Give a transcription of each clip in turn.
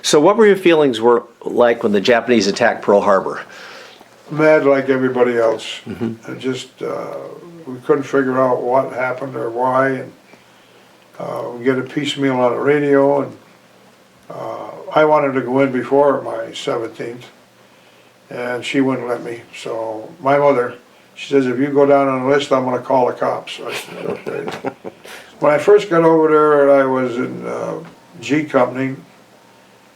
So what were your feelings were like when the Japanese attacked Pearl Harbor? Mad like everybody else. And just, we couldn't figure out what happened or why. And we get a piecemeal on the radio, and I wanted to go in before my 17th, and she wouldn't let me. So my mother, she says, if you go down on the list, I'm going to call the cops. I said, okay. When I first got over there, I was in G Company,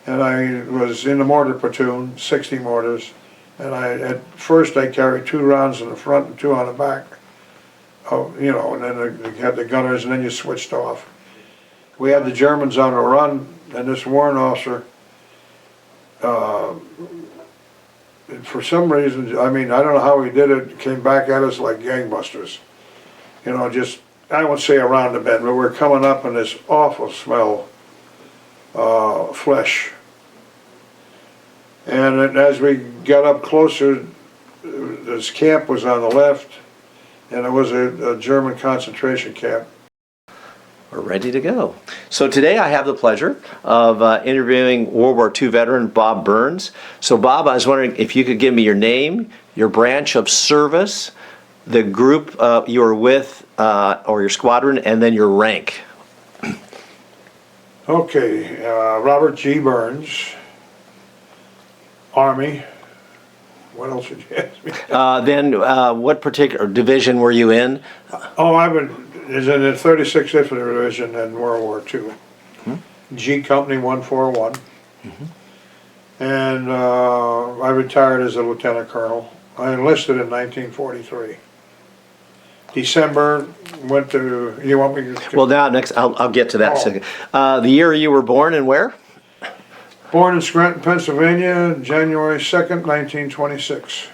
and I was in the mortar platoon, 60 mortars. And at first I carried 2 rounds in the front and 2 on the back. Oh, you know, and then you had the gunners, and then you switched off. We had the Germans on the run, and this warrant officer, for some reason, I mean, I don't know how he did it, came back at us like gangbusters. You know, just, I won't say around the bend, but we're coming up in this awful smell, flesh. And as we got up closer, this camp was on the left, and it was a German concentration camp. We're ready to go. So today I have the pleasure of interviewing World War II veteran Bob Burns. So Bob, I was wondering if you could give me your name, your branch of service, the group you were with, or your squadron, and then your rank. Okay, Robert G. Burns, Army. What else would you ask me? Then what particular division were you in? Oh, is in the 36th Infantry Division in World War II. G Company 141. And I retired as a lieutenant colonel. I enlisted in 1943. December, went to, you want me to? Well, now next I'll get to that second. The year you were born and where? Born in Scranton, Pennsylvania, January 2nd, 1926.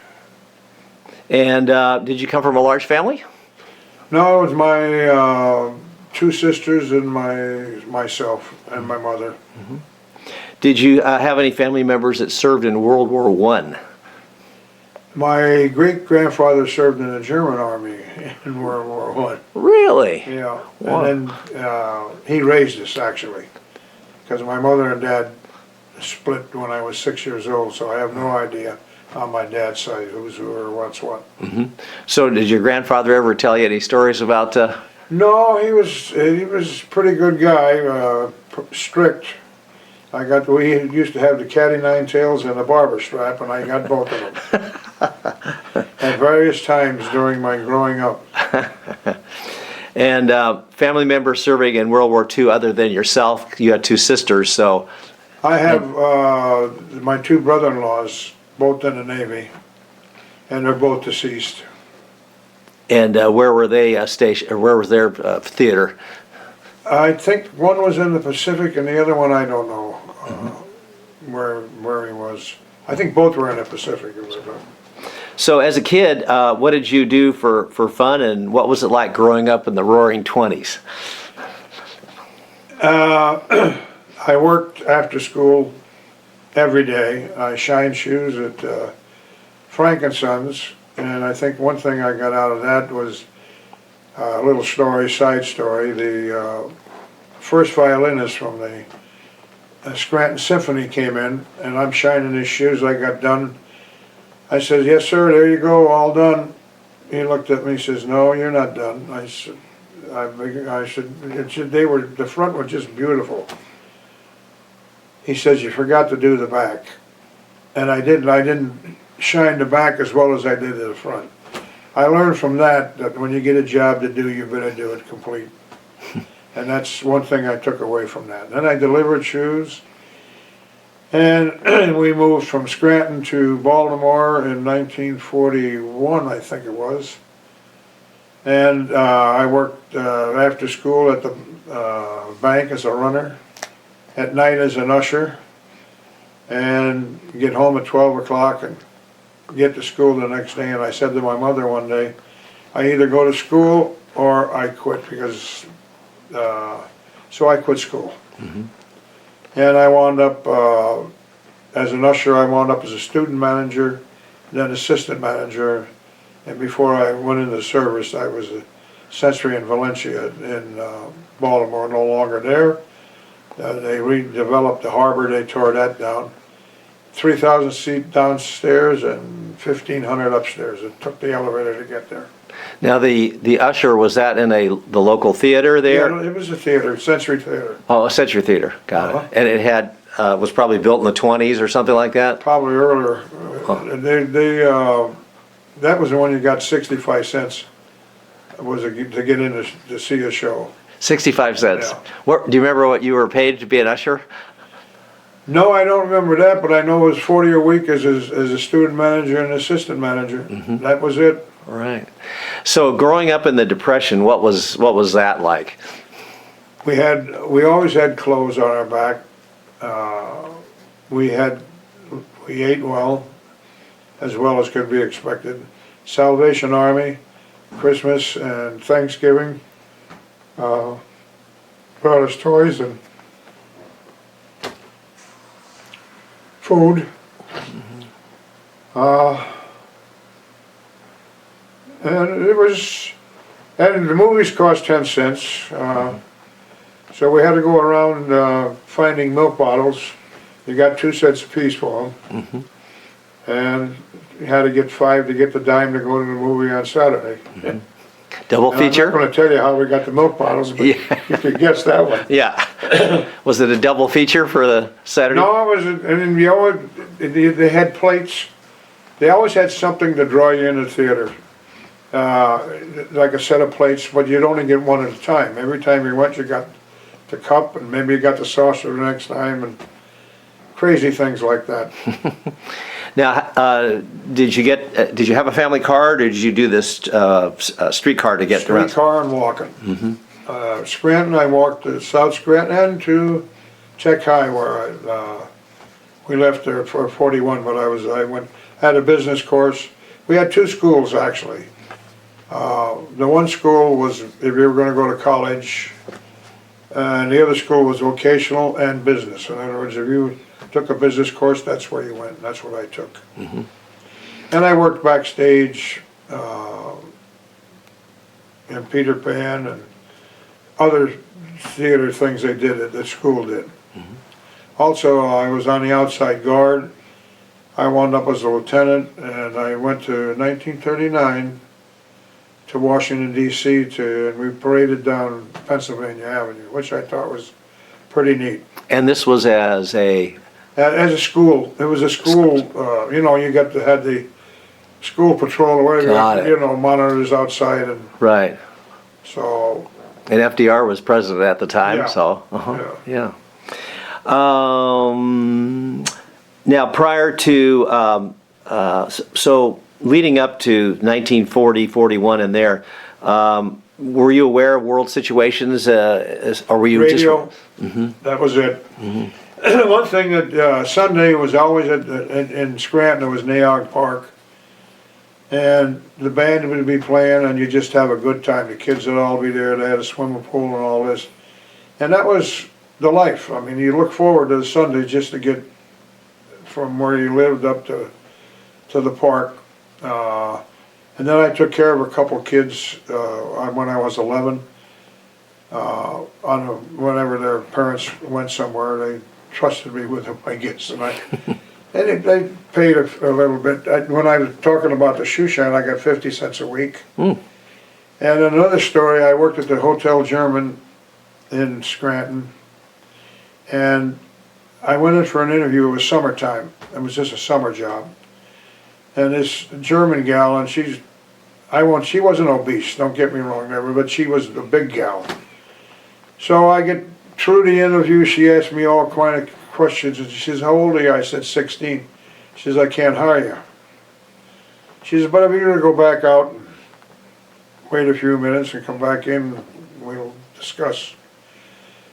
And did you come from a large family? No, it was my 2 sisters and myself and my mother. Did you have any family members that served in World War I? My great-grandfather served in the German army in World War I. Really? Yeah, Wow. and then he raised us, actually, because my mother and dad split when I was 6 years old, so I have no idea on my dad's side who's who or what's what. So did your grandfather ever tell you any stories about? No, he was a pretty good guy, strict. We used to have the caddy 9 tails and the barber strap, and I got both of them at various times during my growing up. And family members serving in World War II other than yourself, you had 2 sisters, so. I have my 2 brother-in-laws, both in the Navy, and they're both deceased. And where were they stationed, or where was their theater? I think one was in the Pacific and the other one I don't know where he was. I think both were in the Pacific. So as a kid, what did you do for fun, and what was it like growing up in the Roaring '20s? I worked after school every day. I shined shoes at Frank & Sons, and I think one thing I got out of that was a little story, side story. The first violinist from the Scranton Symphony came in, and I'm shining his shoes. I got done. I said, "Yes, sir, there you go, all done." He looked at me and says, "No, you're not done." I said, the front was just beautiful. He says, "You forgot to do the back." And I didn't shine the back as well as I did the front. I learned from that when you get a job to do, you better do it complete. And that's one thing I took away from that. Then I delivered shoes, and we moved from Scranton to Baltimore in 1941, I think it was. And I worked after school at the bank as a runner, at night as an usher, and get home at 12 o'clock and get to school the next day. And I said to my mother one day, I either go to school or I quit, because so I quit school. And I wound up as an usher. I wound up as a student manager, then assistant manager, and before I went into the service I was a sentry in Valencia in Baltimore, no longer there. They redeveloped the harbor, they tore that down. 3,000 seat downstairs and 1,500 upstairs. It took the elevator to get there. Now, the usher, was that in the local theater there? Yeah, it was a theater, Century Theater. Oh, a Century Theater, got Uh-huh. it. And it had, was probably built in the 20s or something like that? Probably earlier. Huh. That was the one you got 65 cents to get in to see a show. 65 cents. Yeah. Do you remember what you were paid to be an usher? No, I don't remember that, but I know it was 40 a week as a student manager and assistant manager. Mm-hmm. That was it. All right. So growing up in the Depression, what was that like? We always had clothes on our back. We ate well as could be expected. Salvation Army, Christmas and Thanksgiving, brought us toys and food. And the movies cost 10 cents. So we had to go around finding milk bottles. You got 2 cents apiece for them. Mm-hmm. And you had to get 5 to get the dime to go to the movie on Saturday. Mm-hmm. Double And I'm feature? not going to tell you how we got the milk bottles, but Yeah. you could guess that one. Yeah. Was it a double feature for the Saturday? No, it was, and then they had plates. They always had something to draw you in the theater. Like a set of plates, but you'd only get one at a time. Every time you went, you got the cup, and maybe you got the saucer the next time, and crazy things like that. Now, did you have a family car, or did you do this streetcar to get around? Streetcar and walking. Mm-hmm. Scranton, I walked to South Scranton and to Tech High, where we left there for 41, but had a business course. We had 2 schools, actually. The one school was if you were going to go to college, and the other school was vocational and business. In other words, if you took a business course, that's where you went. That's what I took. Mm-hmm. And I worked backstage in Peter Pan and other theater things they did at the school did. Mm-hmm. Also, I was on the outside guard. I wound up as a lieutenant, and I went to 1939 to Washington, D.C. and we paraded down Pennsylvania Avenue, which I thought was pretty neat. And this was as a school. It was a school, you had the school patrol, where Got it. monitors outside, and right. so. And FDR was president at the time, Yeah. so yeah. Now, prior to so leading up to 1940, 41, and there, were you aware of world situations, or were you Radio, just? that was it. Mm-hmm. One thing that Sunday was always in Scranton, it was Naog Park, and the band would be playing, and you just have a good time. The kids would all be there. They had a swimming pool and all this, and that was the life. I mean, you look forward to the Sunday just to get from where you lived up to the park. And then I took care of a couple kids when I was 11. Whenever their parents went somewhere, they trusted me with them, I guess. And they paid a little bit. When I was talking about the shoe shine, I got 50 cents a week. Mm. And another story, I worked at the Hotel German in Scranton, and I went in for an interview. It was summertime. It was just a summer job. And this German gal, and she wasn't obese, don't get me wrong, never, but she was a big gal. So I get through the interview, she asked me all kind of questions, and she says, how old are you? I said, 16. She says, I can't hire you. She says, but if you're going to go back out and wait a few minutes and come back in, we'll discuss.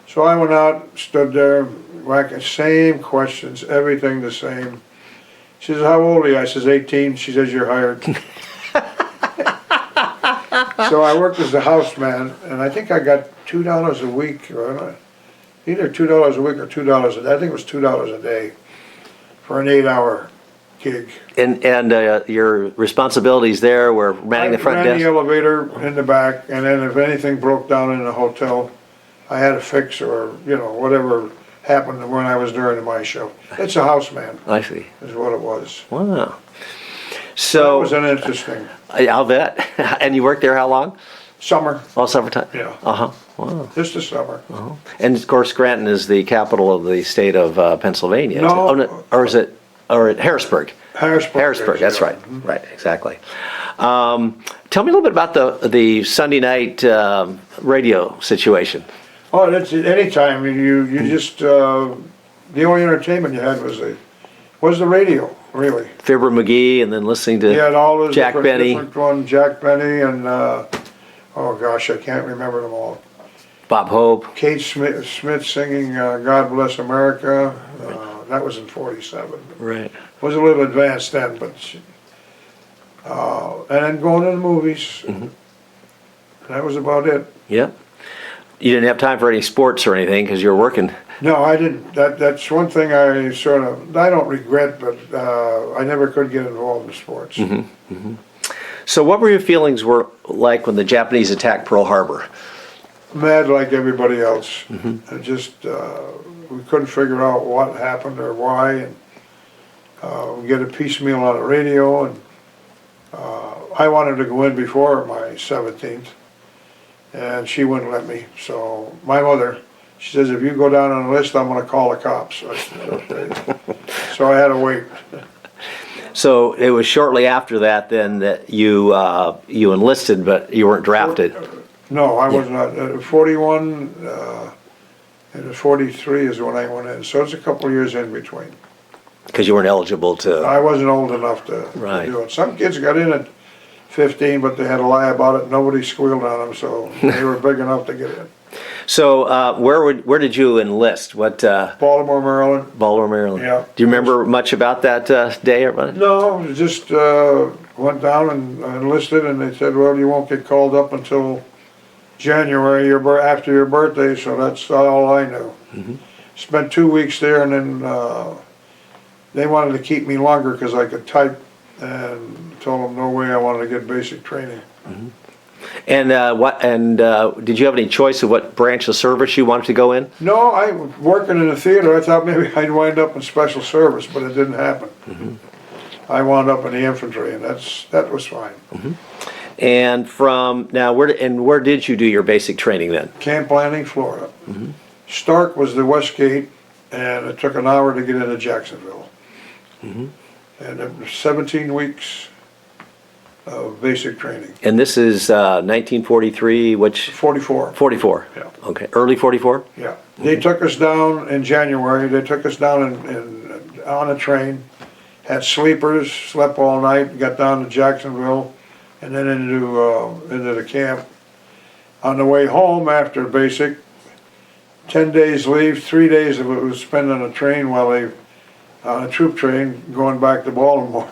So I went out, stood there, whacking same questions, everything the same. She says, how old are you? I says, 18. She says, you're hired. So I worked as a houseman, and I think I got $2 a week, or either $2 a week or $2 a day. I think it was $2 a day for an 8-hour gig. And your responsibilities there were manning the front I ran desk? the elevator in the back, and then if anything broke down in the hotel, I had to fix, or whatever happened when I was during my show. It's a houseman, I see. is what it was. Wow. That So, was an interesting I'll bet. And you worked there how long? summer, All summertime? yeah, Uh-huh. Wow. just a summer. And of course, Scranton is the capital of the state of Pennsylvania. No. Oh, no, or is it, or Harrisburg? Harrisburg. Harrisburg, that's yeah. right. Right, exactly. Tell me a little bit about the Sunday night radio situation. Oh, that's anytime you just the only entertainment you had was the radio, really. Fibber McGee, and then listening to You had all those Jack Benny, different ones, Jack Benny, and oh gosh, I can't remember them all. Bob Hope. Kate Smith singing "God Bless America." That was in '47. Right. Was a little advanced then, but and then going to the movies. That was about it. Yep. You didn't have time for any sports or anything because you were working. No, I didn't. That's one thing I don't regret, but I never could get involved in sports. So what were your feelings were like when the Japanese attacked Pearl Harbor? Mad like everybody else. And just we couldn't figure out what happened or why, and we get a piecemeal on the radio, and I wanted to go in before my 17th, and she wouldn't let me. So my mother, she says, if you go down on the list, I'm going to call the cops. I said, okay. So I had to wait. So it was shortly after that then that you enlisted, but you weren't drafted. No, I was not. 41 and 43 is when I went in. So it's a couple of years in between. Because you weren't eligible to. I wasn't old enough to Right. do it. Some kids got in at 15, but they had to lie about it. Nobody squealed on them, so they were big enough to get in. So where did you enlist? What Baltimore, Maryland. Baltimore, Maryland? Yeah. Do you remember much about that day? Or No, just went down and enlisted, and they said, well, you won't get called up until January, after your birthday, so that's all I knew. Spent 2 weeks there, and then they wanted to keep me longer because I could type, and told them no way I wanted to get basic training. And did you have any choice of what branch of service you wanted to go in? No, I was working in the theater. I thought maybe I'd wind up in special service, but it didn't happen. I wound up in the infantry, and that was fine. And from now, where did you do your basic training then? Camp Landing, Florida. Stark was the west gate, and it took an hour to get into Jacksonville. And it was 17 weeks of basic training. And this is 1943, which 44. 44. Yeah. Okay, early 44. Yeah. They took us down in January. They took us down on a train, had sleepers, slept all night, got down to Jacksonville, and then into the camp. On the way home after basic, 10 days leave, 3 days of it was spent on a train on a troop train going back to Baltimore.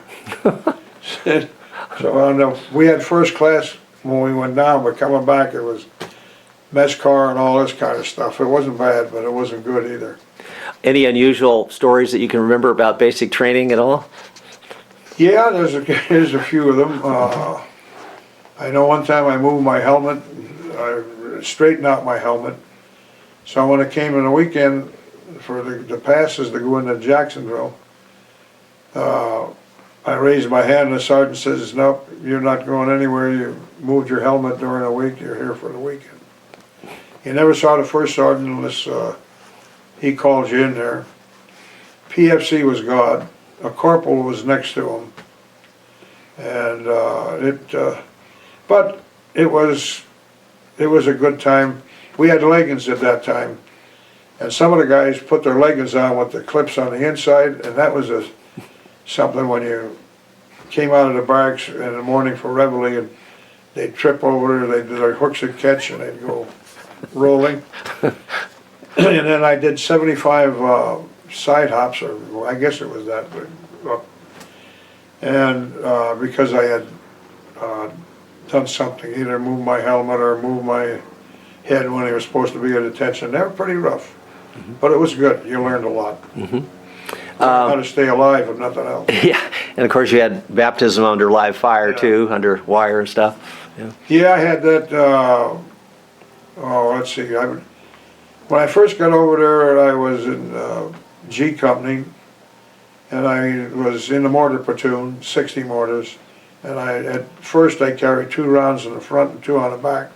So we had first class when we went down, but coming back it was mess car and all this kind of stuff. It wasn't bad, but it wasn't good either. Any unusual stories that you can remember about basic training at all? Yeah, there's a few of them. I know one time I moved my helmet, I straightened out my helmet. So when it came in the weekend for the passes to go into Jacksonville, I raised my hand and the sergeant says, nope, you're not going anywhere. You moved your helmet during the week, you're here for the weekend. You never saw the first sergeant unless he called you in there. PFC was God. A corporal was next to him. And but it was a good time. We had leggings at that time. And some of the guys put their leggings on with the clips on the inside, and that was something when you came out of the barracks in the morning for reveille, and they'd trip over, they'd do their hooks and catch, and they'd go rolling. And then I did 75 side hops, or I guess it was that. And because I had done something, either moved my helmet or moved my head when they were supposed to be at attention, they were pretty rough. But it was good. You learned a lot. How to stay alive if nothing else. Yeah, and of course you had baptism under live fire Yeah. too, under wire and stuff. Yeah. Yeah, I had that, let's see, when when I first got over there, I was in G Company, and I was in the mortar platoon, 60 mortars. And at first I carried 2 rounds in the front and 2 on the back.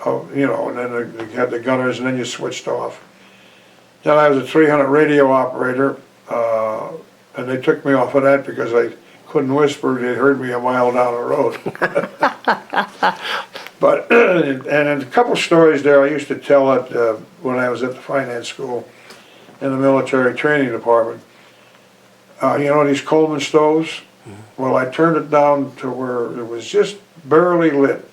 Oh, you know, and then you had the gunners, and then you switched off. Then I was a 300 radio operator, and they took me off of that because I couldn't whisper. They heard me a mile down the road. But and a couple stories there I used to tell at when I was at the finance school in the military training department. You know these Coleman stoves? Well, I turned it down to where it was just barely lit.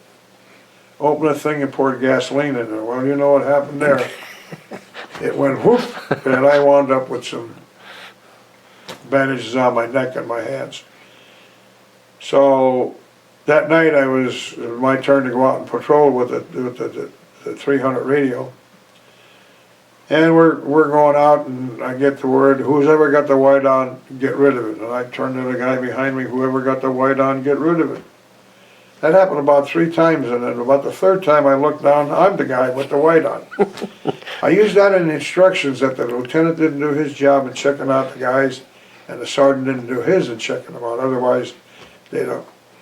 Opened the thing and poured gasoline in there. Well, you know what happened there. It went whoop, and I wound up with some bandages on my neck and my hands. So that night it was my turn to go out and patrol with the 300 radio. And we're going out, and I get the word, who's ever got the white on, get rid of it. And I turned to the guy behind me, whoever got the white on, get rid of it. That happened about 3 times, and then about the 3rd time I looked down, I'm the guy with the white on. I used that in the instructions that the lieutenant didn't do his job in checking out the guys, and the sergeant didn't do his in checking them out. Otherwise, they'd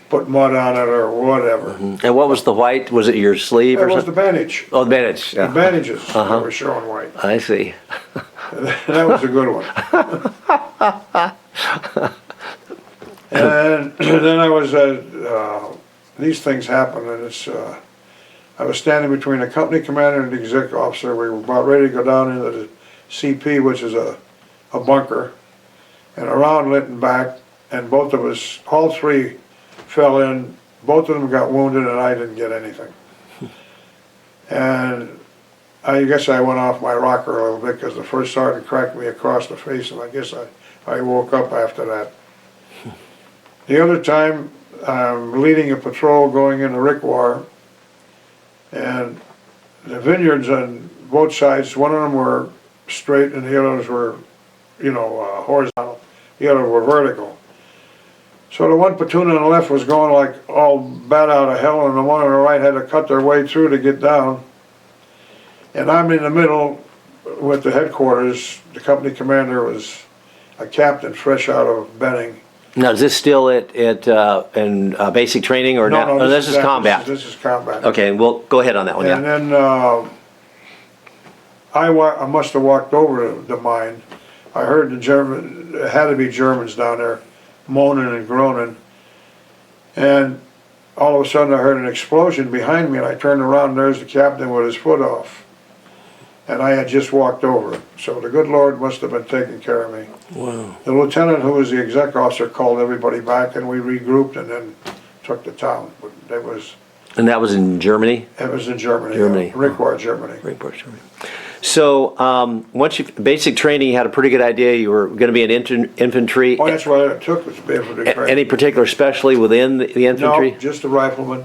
put mud on it or whatever. And what was the white? Was it your sleeve That or was something? the bandage. Oh, the bandage. The bandages that were showing white. I see. That was a good one. And then I was these things happen, and I was standing between the company commander and the exec officer. We were about ready to go down into the CP, which is a bunker, and a round lit and back, and both of us, all 3 fell in. Both of them got wounded, and I didn't get anything. And I guess I went off my rocker a little bit because the first sergeant cracked me across the face, and I guess I woke up after that. The other time, I'm leading a patrol going into Rickwar, and the vineyards on both sides, one of them were straight and the others were, you know, horizontal. The other were vertical. So the one platoon on the left was going like all bat out of hell, and the one on the right had to cut their way through to get down. And I'm in the middle with the headquarters. The company commander was a captain fresh out of Benning. Now, is this still in basic training or No, not? no, Oh, this is combat. This is combat. Okay, well, go ahead on that one. And Yeah. then I must have walked over the mine. I heard it had to be Germans down there, moaning and groaning. And all of a sudden I heard an explosion behind me, and I turned around, and there's the captain with his foot off. And I had just walked over it. So the good Lord must have been taking care of me. Wow. The lieutenant, who was the exec officer, called everybody back, and we regrouped and then took the town. But And that was in Germany? it was in Germany. Germany. Rickwar, Germany. Rickwar, Germany. So, once you, basic training, you had a pretty good idea you were going to be an infantry. Oh, that's what it took, was to be able to train. Any particular specialty within the infantry? No, just a rifleman.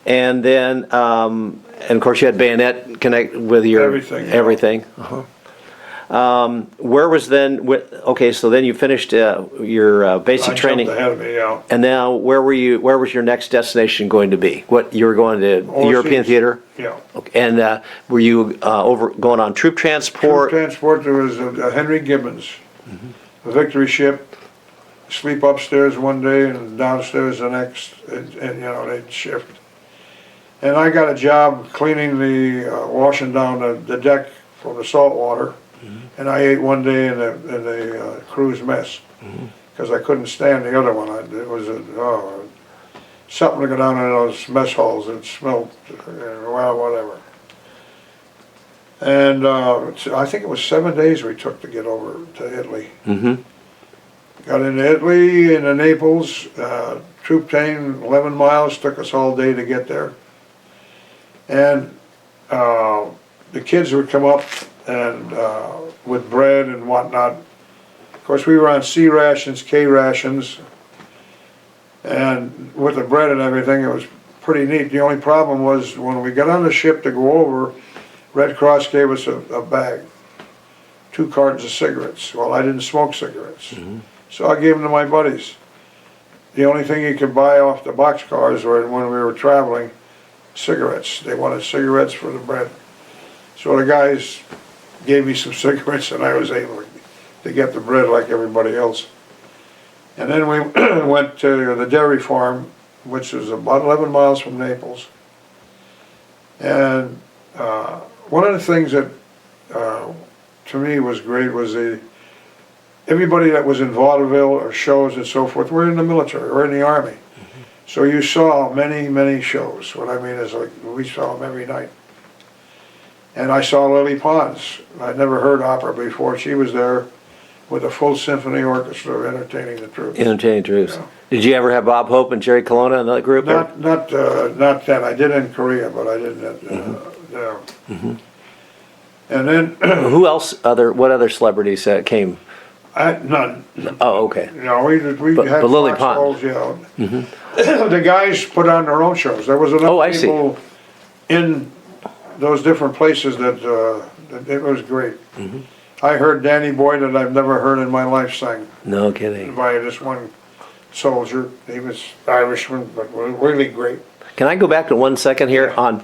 And then, and of course, you had bayonet connect with your Everything, yeah. everything. Where was then? Okay, so then you finished your basic training, Jumped ahead of me, yeah. and now where were you? Where was your next destination going to be? What you were going to the European Overseas. theater? Yeah. Okay. And were you going on troop transport? Troop transport, there was a Henry Gibbons, a Victory ship, sleep upstairs one day and downstairs the next, and you know, they'd shift. And I got a job cleaning washing down the deck from the salt water. And I ate one day in the crew's mess because I couldn't stand the other one. It was something to go down in those mess halls. It smelled, well, whatever. And I think it was 7 days we took to get over to Italy. Got into Italy, into Naples, troop train, 11 miles, took us all day to get there. And the kids would come up and with bread and whatnot. Of course, we were on C rations, K rations, and with the bread and everything, it was pretty neat. The only problem was when we got on the ship to go over, Red Cross gave us a bag, 2 cartons of cigarettes. Well, I didn't smoke cigarettes, so I gave them to my buddies. The only thing you could buy off the boxcars were when we were traveling, cigarettes. They wanted cigarettes for the bread. So the guys gave me some cigarettes and I was able to get the bread like everybody else. And then we went to the dairy farm, which was about 11 miles from Naples. And one of the things that to me was great was everybody that was in vaudeville or shows and so forth were in the military or in the army. So you saw many, many shows. What I mean is, like, we saw them every night. And I saw Lily Pons. I'd never heard opera before. She was there with a full symphony orchestra entertaining the troops. Entertaining troops. Yeah. Did you ever have Bob Hope and Jerry Colonna in that group? Not then. I did in Korea, but I didn't. Yeah. And then Who else? What other celebrities came? none. Oh, okay. You know, we But had Lily Fox Pons. Halls, yeah. The guys put on their own shows. There was enough Oh, I see. people in those different places that it was great. I heard Danny Boy that I've never heard in my life sing No kidding. by this one soldier. He was Irishman, but really great. Can I go back to 1 second here on,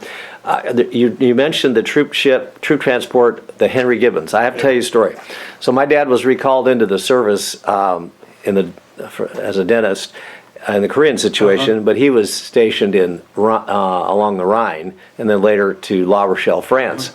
you mentioned the troop transport, the Henry Gibbons. I have to tell you a story. So my dad was recalled into the service as a dentist in the Korean situation, but he was stationed in along the Rhine and then later to La Rochelle, France.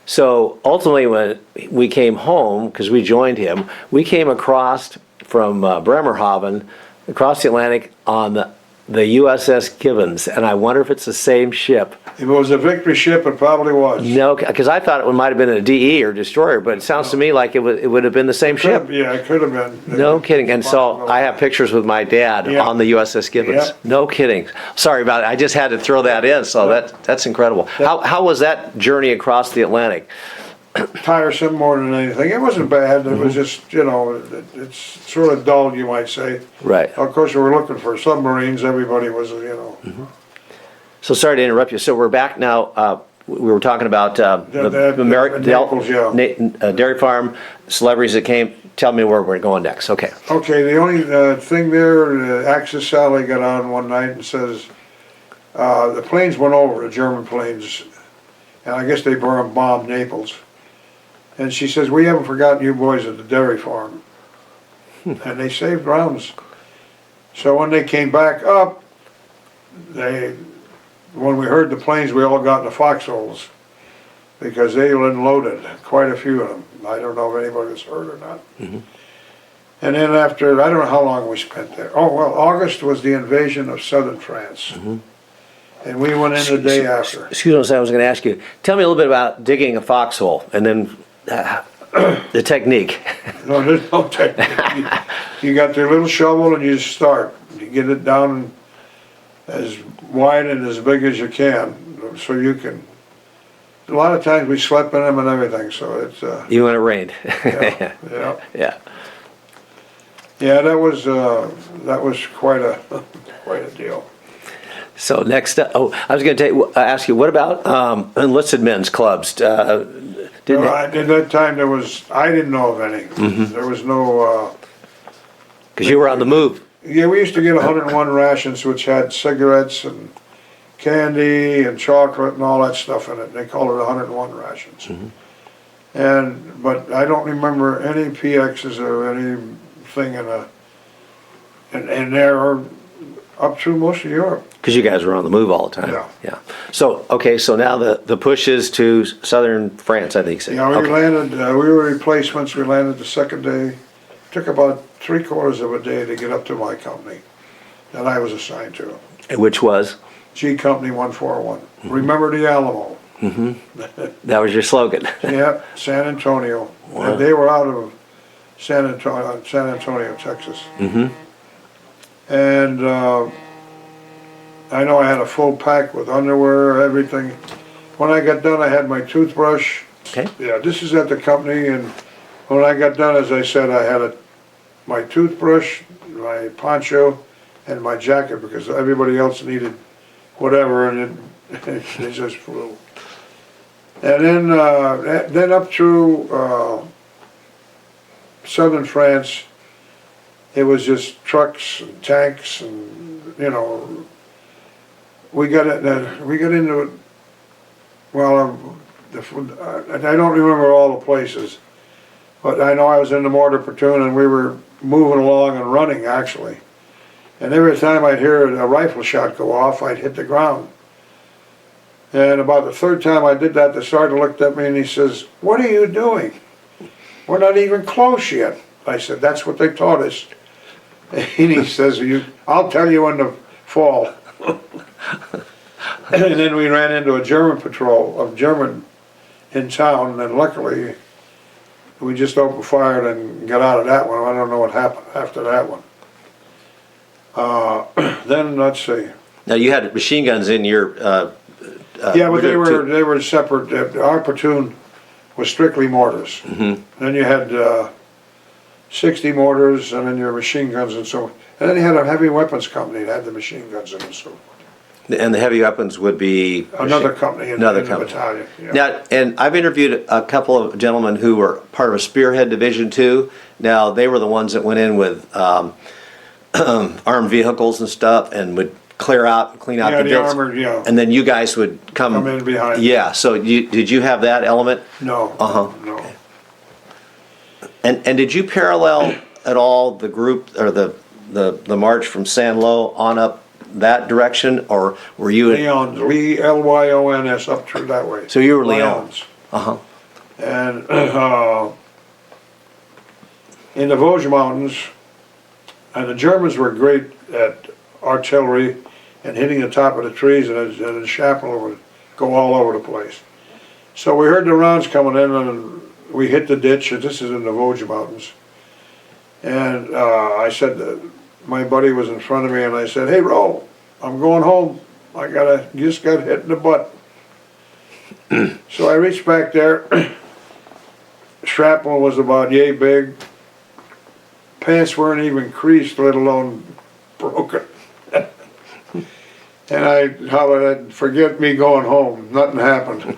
So ultimately when we came home, because we joined him, we came across from Bremerhaven, across the Atlantic on the USS Gibbons, and I wonder if it's the same ship. If it was a victory ship, it probably was. No, because I thought it might have been a DE or destroyer, but it sounds to me like it would have been the same ship. Yeah, it could have been. No kidding. And so I have pictures with my dad Yeah. on the USS Gibbons. Yeah. No kidding. Sorry about it. I just had to throw that in. So that's incredible. How was that journey across the Atlantic? Tiresome more than anything. It wasn't bad. It was just, you know, it's sort of dull, you might say. Right. Of course, we were looking for submarines. Everybody was, you know. So sorry to interrupt you. So we're back now. We were talking about The Naples, yeah. dairy farm, celebrities that came. Tell me where we're going next. Okay. Okay, the only thing there, Axis Sally got on one night and says, the planes went over, the German planes, and I guess they bombed Naples. And she says, we haven't forgotten you boys at the dairy farm. And they saved rounds. So when they came back up, when we heard the planes, we all got in the foxholes because they unloaded, quite a few of them. I don't know if anybody was hurt or not. And then after, I don't know how long we spent there. Oh, well, August was the invasion of southern France. And we went in the day after. Excuse me, I was going to ask you. Tell me a little bit about digging a foxhole and then the technique. No, there's no technique. You got your little shovel and you just start. You get it down as wide and as big as you can, so you can. A lot of times we slept in them and everything, so it's. Even when it rained. Yeah, yeah. Yeah. Yeah, that was quite a deal. So next, I was going to ask you, what about enlisted men's clubs? At that time, I didn't know of any. There was no. Because you were on the move. Yeah, we used to get 101 rations, which had cigarettes and candy and chocolate and all that stuff in it. They called it 101 rations. But I don't remember any PXs or anything in there or up through most of Europe. Because you guys were on the move all the time. Yeah. So, okay, so now the push is to southern France, I think. So. Yeah, we Okay. landed, we were replacements. We landed the second day. Took about 3/4 of a day to get up to my company that I was assigned to. Which was? G Company 141. Remember the Alamo. That was your slogan. Yep, San Antonio. Wow. And they were out of San Antonio, Texas. And I know I had a full pack with underwear, everything. When I got done, I had my toothbrush. Okay. Yeah, this is at the company, and when I got done, as I said, I had my toothbrush, my poncho, and my jacket, because everybody else needed whatever, and it just flew. And then up through southern France, it was just trucks and tanks, and you know, we got into it. Well, I don't remember all the places, but I know I was in the mortar platoon and we were moving along and running actually. And every time I'd hear a rifle shot go off, I'd hit the ground. And about the third time I did that, the sergeant looked at me and he says, "What are you doing? We're not even close yet." I said, "That's what they taught us." And he says, "I'll tell you in the fall." And then we ran into a German patrol of German in town, and luckily we just opened fire and got out of that one. I don't know what happened after that one. Then let's see. Now you had machine guns in your. Yeah, but they were separate. Our platoon was strictly mortars. Then you had 60 mortars, and then your machine guns and so on. And then you had a heavy weapons company that had the machine guns in and so forth. And the heavy weapons would be Another company in the battalion. Yeah. Now, and I've interviewed a couple of gentlemen who were part of a Spearhead Division too. Now they were the ones that went in with armed vehicles and stuff, and would clear out, clean out the buildings. Armored, yeah. And then you guys would come in behind. Yeah. So did you have that element? No. No. Okay. And did you parallel at all the group or the march from San Lo on up that direction, or were you Lyons, Lyons, up through that way. So you were Lyons. And in the Vosges Mountains, and the Germans were great at artillery and hitting the top of the trees, and the shrapnel would go all over the place. So we heard the rounds coming in, and we hit the ditch, and this is in the Vosges Mountains. And I said, my buddy was in front of me, and I said, "Hey, Ro, I'm going home. I just got hit in the butt." So I reached back there. Shrapnel was about yay big. Pants weren't even creased, let alone broken. And I hollered, "Forget me going home." Nothing happened.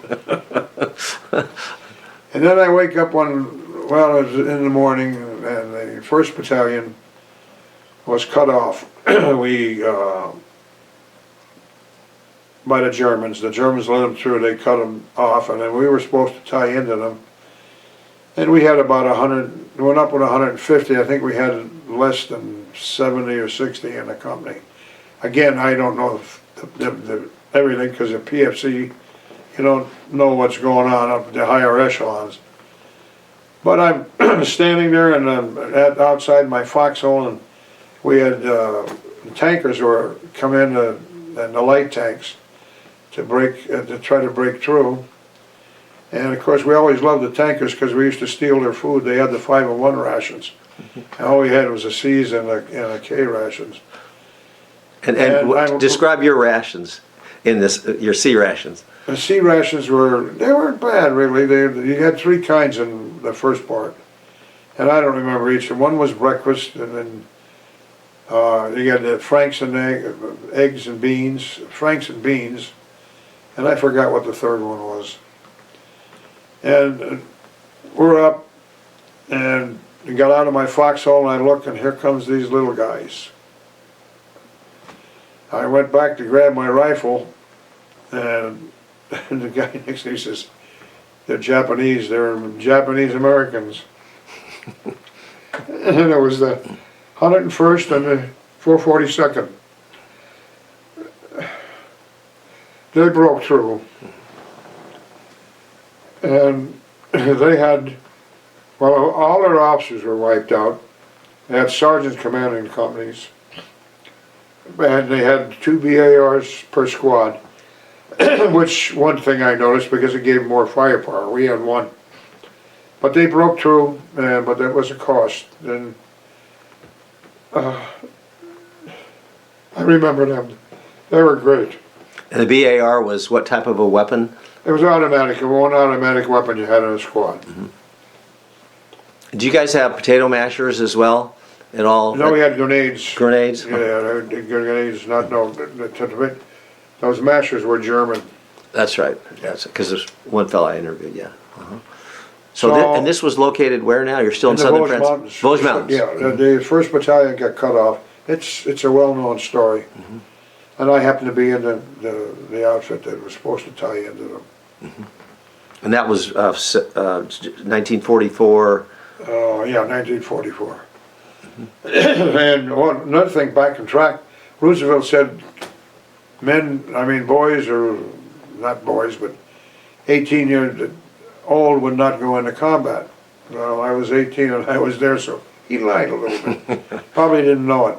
And then I wake up it was in the morning, and the 1st Battalion was cut off. By the Germans. The Germans let them through, they cut them off, and then we were supposed to tie into them. And we had about 100, went up with 150, I think we had less than 70 or 60 in the company. Again, I don't know everything, because at PFC, you don't know what's going on up at the higher echelons. But I'm standing there and outside my foxhole, and we had tankers were come in, and the light tanks to try to break through. And of course, we always loved the tankers because we used to steal their food. They had the 5-in-1 rations, and all we had was the C's and the K rations. And describe your rations in this, your C rations. The C rations weren't bad really. You had 3 kinds in the first part, and I don't remember each. One was breakfast, and then you got the Franks and eggs and beans, Franks and beans, and I forgot what the third one was. And we're up, and I got out of my foxhole, and I look, and here comes these little guys. I went back to grab my rifle, and the guy next to me says, "They're Japanese, they're Japanese Americans." And it was the 101st and the 442nd. They broke through. And they had, well, all their officers were wiped out. They had sergeants commanding companies. And they had 2 BARs per squad. Which, one thing I noticed, because it gave more firepower. We had 1. But they broke through, but that was a cost. And I remember them. They were great. And the BAR was what type of a weapon? It was automatic. One automatic weapon you had in a squad. Do you guys have potato mashers as well at all? No, we had grenades. Grenades? Yeah, grenades. Those mashers were German. That's right. That's because there's one fellow I interviewed. Yeah. And this was located where now? You're still in southern France? Vosges Mountains. Yeah. The 1st Battalion got cut off. It's a well-known story. And I happened to be in the outfit that was supposed to tie into them. And that was 1944. Yeah, 1944. And another thing, back on track, Roosevelt said boys, or not boys, but 18 years old would not go into combat. Well, I was 18 and I was there, so he lied a little bit. Probably didn't know it.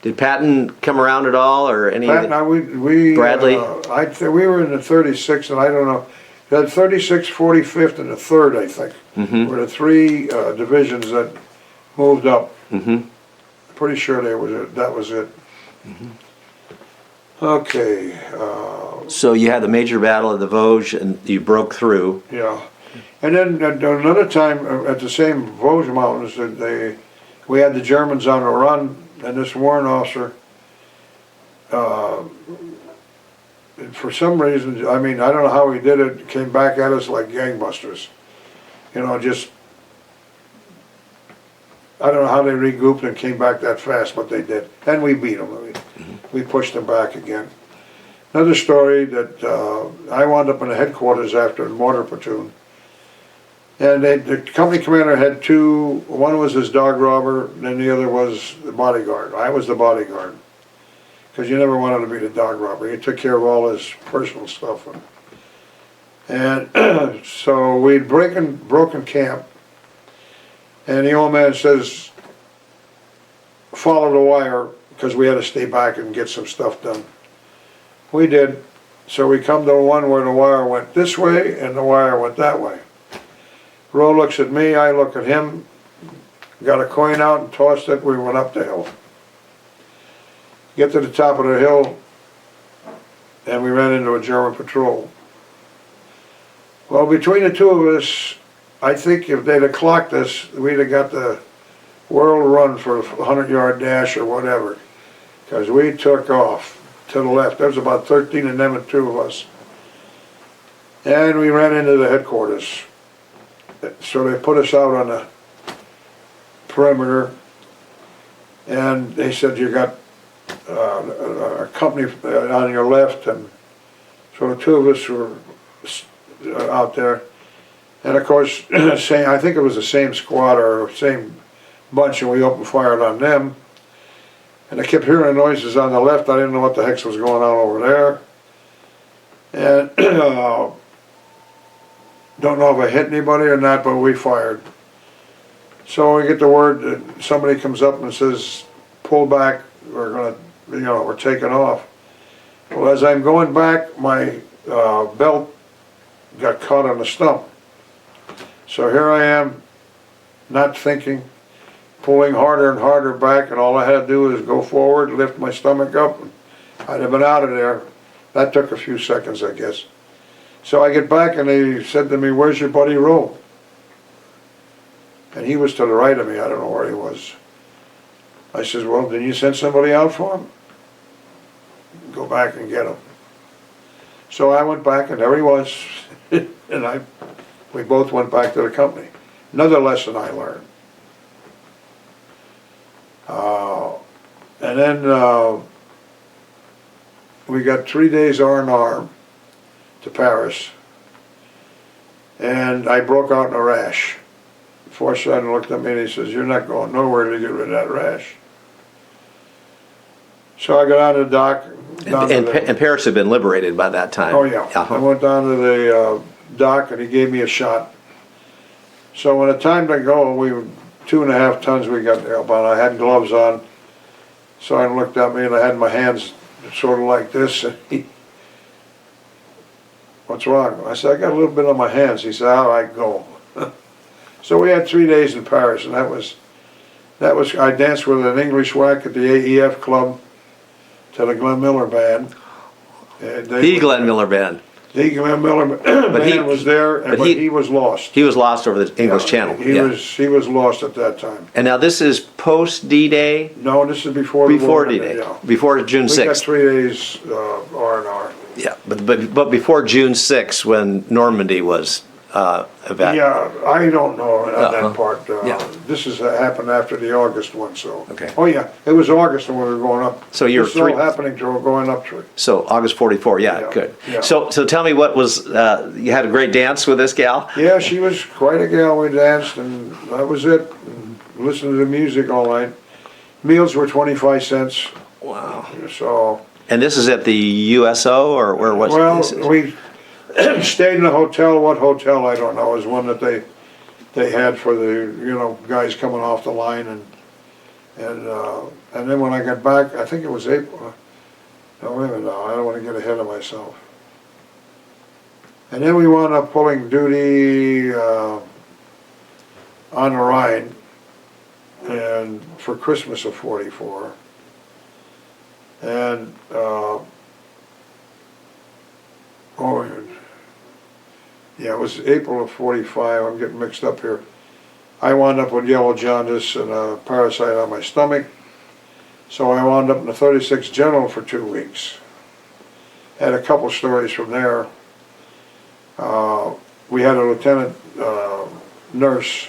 Did Patton come around at all, or any? Patton, Bradley? We were in the 36th, and I don't know. We had 36th, 45th, and the 3rd, I think. Were the three divisions that moved up. Pretty sure that was it. Okay. So you had the major battle of the Vosges, and you broke through. Yeah. And then another time at the same Vosges Mountains, we had the Germans on a run, and this warrant officer, for some reason, I don't know how he did it, came back at us like gangbusters. You know, just, I don't know how they regrouped and came back that fast, but they did. And we beat them. We pushed them back again. Another story that I wound up in the headquarters after the mortar platoon. And the company commander had two, one was his dog robber, and the other was the bodyguard. I was the bodyguard, because you never wanted to be the dog robber. You took care of all his personal stuff. And so we'd broken camp, and the old man says, follow the wire, because we had to stay back and get some stuff done. We did. So we come to one where the wire went this way, and the wire went that way. Roe looks at me, I look at him, got a coin out and tossed it, we went up the hill. Get to the top of the hill, and we ran into a German patrol. Well, between the two of us, I think if they'd have clocked us, we'd have got the world run for a 100-yard dash or whatever, because we took off to the left. There was about 13 of them and 2 of us. And we ran into the headquarters. So they put us out on the perimeter, and they said, you got a company on your left, and so the 2 of us were out there. And of course, I think it was the same squad or same bunch, and we opened fire on them. And I kept hearing noises on the left. I didn't know what the heck was going on over there. And don't know if I hit anybody or not, but we fired. So we get the word that somebody comes up and says, pull back, we're taking off. Well, as I'm going back, my belt got caught on the stump. So here I am, not thinking, pulling harder and harder back, and all I had to do was go forward, lift my stomach up, and I'd have been out of there. That took a few seconds, I guess. So I get back, and they said to me, where's your buddy Roe? And he was to the right of me, I don't know where he was. I says, well, did you send somebody out for him? Go back and get him. So I went back, and there he was, and we both went back to the company. Another lesson I learned. And then we got 3 days R&R to Paris, and I broke out in a rash. Forsyth looked at me and he says, you're not going nowhere to get rid of that rash. So I got on the dock. And Paris had been liberated by that time. Oh yeah. I went down to the dock, and he gave me a shot. So when it time to go, we were 2.5 tons we got up on. I had gloves on. So I looked at me, and I had my hands sort of like this. And what's wrong? I said, I got a little bit on my hands. He said, all right, go. So we had 3 days in Paris, and that was, I danced with an English whack at the AEF club to the Glenn Miller band. The Glenn Miller band. The Glenn Miller band was there, but he was lost. He was lost over the English Channel. He was lost at that time. And now this is post D-Day? No, this is before D-Day. Yeah. Before June 6th. We got 3 days R&R. Yeah, but before June 6th, when Normandy was event? Yeah, I don't know on that part. Yeah. This has happened after the August one, so. Okay. Oh, yeah, it was August when we were going up. So you're This is all three- happening to going up to it. So August 44, yeah, Yeah, good. yeah. So tell me what was, you had a great dance with this gal? Yeah, she was quite a gal. We danced and that was it. And listened to the music all night. Meals were 25 cents, Wow. so. And this is at the USO or where was this? Well, we stayed in a hotel. What hotel, I don't know. It was one that they had for the, guys coming off the line and then when I got back, I think it was April. No, wait a minute now, I don't want to get ahead of myself. And then we wound up pulling duty on the Rhine and for Christmas of '44. And, yeah, it was April of '45, I'm getting mixed up here. I wound up with yellow jaundice and a parasite on my stomach. So I wound up in the 36th General for 2 weeks. Had a couple stories from there. We had a lieutenant nurse,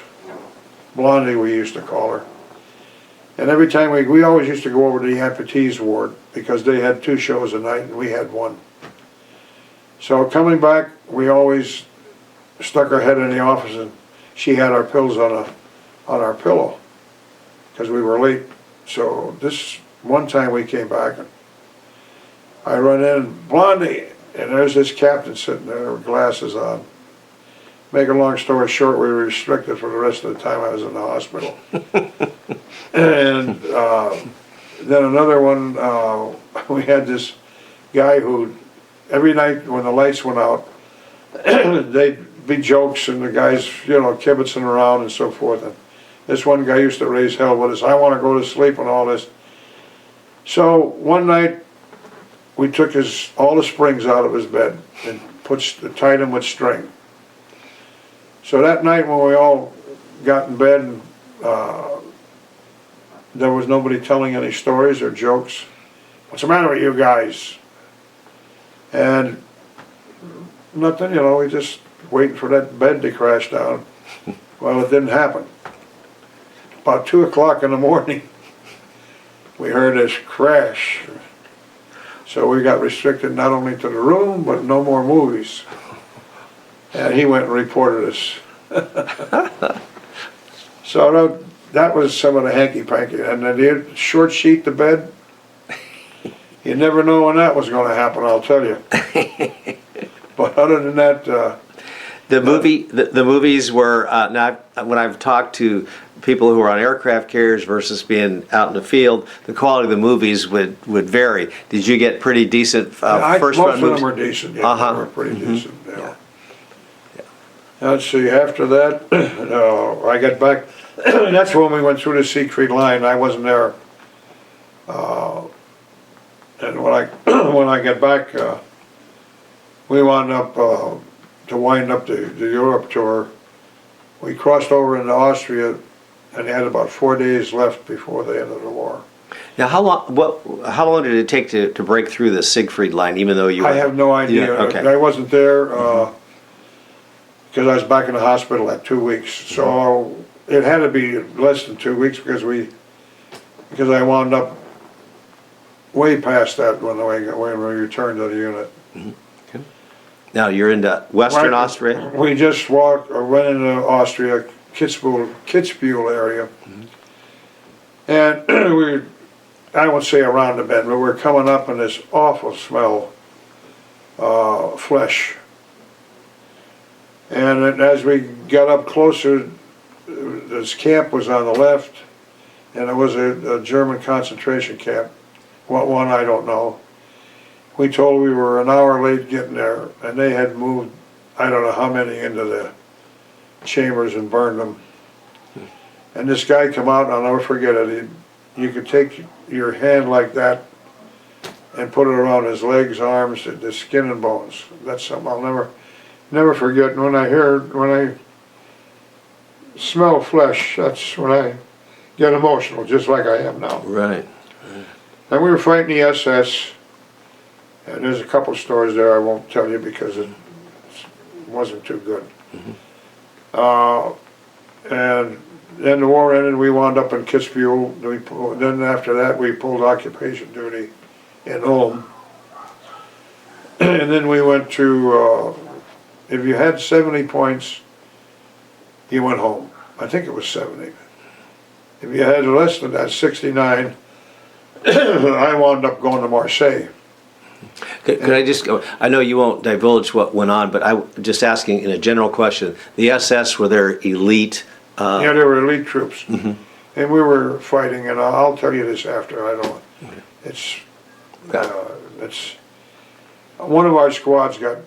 Blondie we used to call her. And every time we always used to go over to the amputees ward because they had 2 shows a night and we had 1. So coming back, we always stuck our head in the office and she had our pills on our pillow because we were late. So this one time we came back and I run in, Blondie, and there's this captain sitting there with glasses on. Make a long story short, we were restricted for the rest of the time I was in the hospital. And then another one, we had this guy who, every night when the lights went out, they'd be jokes and the guys, kibitzing around and so forth. And this one guy used to raise hell with us, I want to go to sleep and all this. So one night, we took all the springs out of his bed and tied him with string. So that night when we all got in bed and there was nobody telling any stories or jokes. What's the matter with you guys? And nothing, we just waiting for that bed to crash down. Well, it didn't happen. About 2 o'clock in the morning, we heard this crash. So we got restricted not only to the room, but no more movies. And he went and reported us. So that was some of the hanky-panky. And then the short sheet to bed, you never know when that was going to happen, I'll tell you. But other than that... the movies were, now when I've talked to people who are on aircraft carriers versus being out in the field, the quality of the movies would vary. Did you get pretty decent first run movies? Most of them were decent, yeah. They were pretty decent, yeah. Let's see, after that, I got back, that's when we went through the Siegfried line, I wasn't there. And when I got back, we wound up, to wind up the Europe tour, we crossed over into Austria and had about 4 days left before the end of the war. Now, how long did it take to break through the Siegfried line, even though you were... I have no idea. Okay. I wasn't there because I was back in the hospital at 2 weeks. So it had to be less than 2 weeks because I wound up way past that when we returned to the unit. Mm-hmm. Okay. Now you're into Western Austria? We just went into Austria, Kitzbühel area. Mm-hmm. And I won't say around the bend, but we're coming up in this awful smell, flesh. And as we got up closer, this camp was on the left, and it was a German concentration camp. What one, I don't know. We told we were an hour late getting there, and they had moved, I don't know how many into the chambers and burned them. And this guy come out, and I'll never forget it. You could take your hand like that and put it around his legs, arms, the skin and bones. That's something I'll never forget. And when I smell flesh, that's when I get emotional, just like I am now. Right. And we were fighting the SS, and there's a couple stories there I won't tell you because it wasn't too good. And then the war ended, we wound up in Kitzbühel. Then after that, we pulled occupation duty in Ulm. And then we went to, if you had 70 points, you went home. I think it was 70. If you had less than that, 69, I wound up going to Marseille. Could I just go, I know you won't divulge what went on, but I'm just asking in a general question. The SS, were there elite? Yeah, they were elite troops. And we were fighting, and I'll tell you this after, I don't, it's, one of our squads got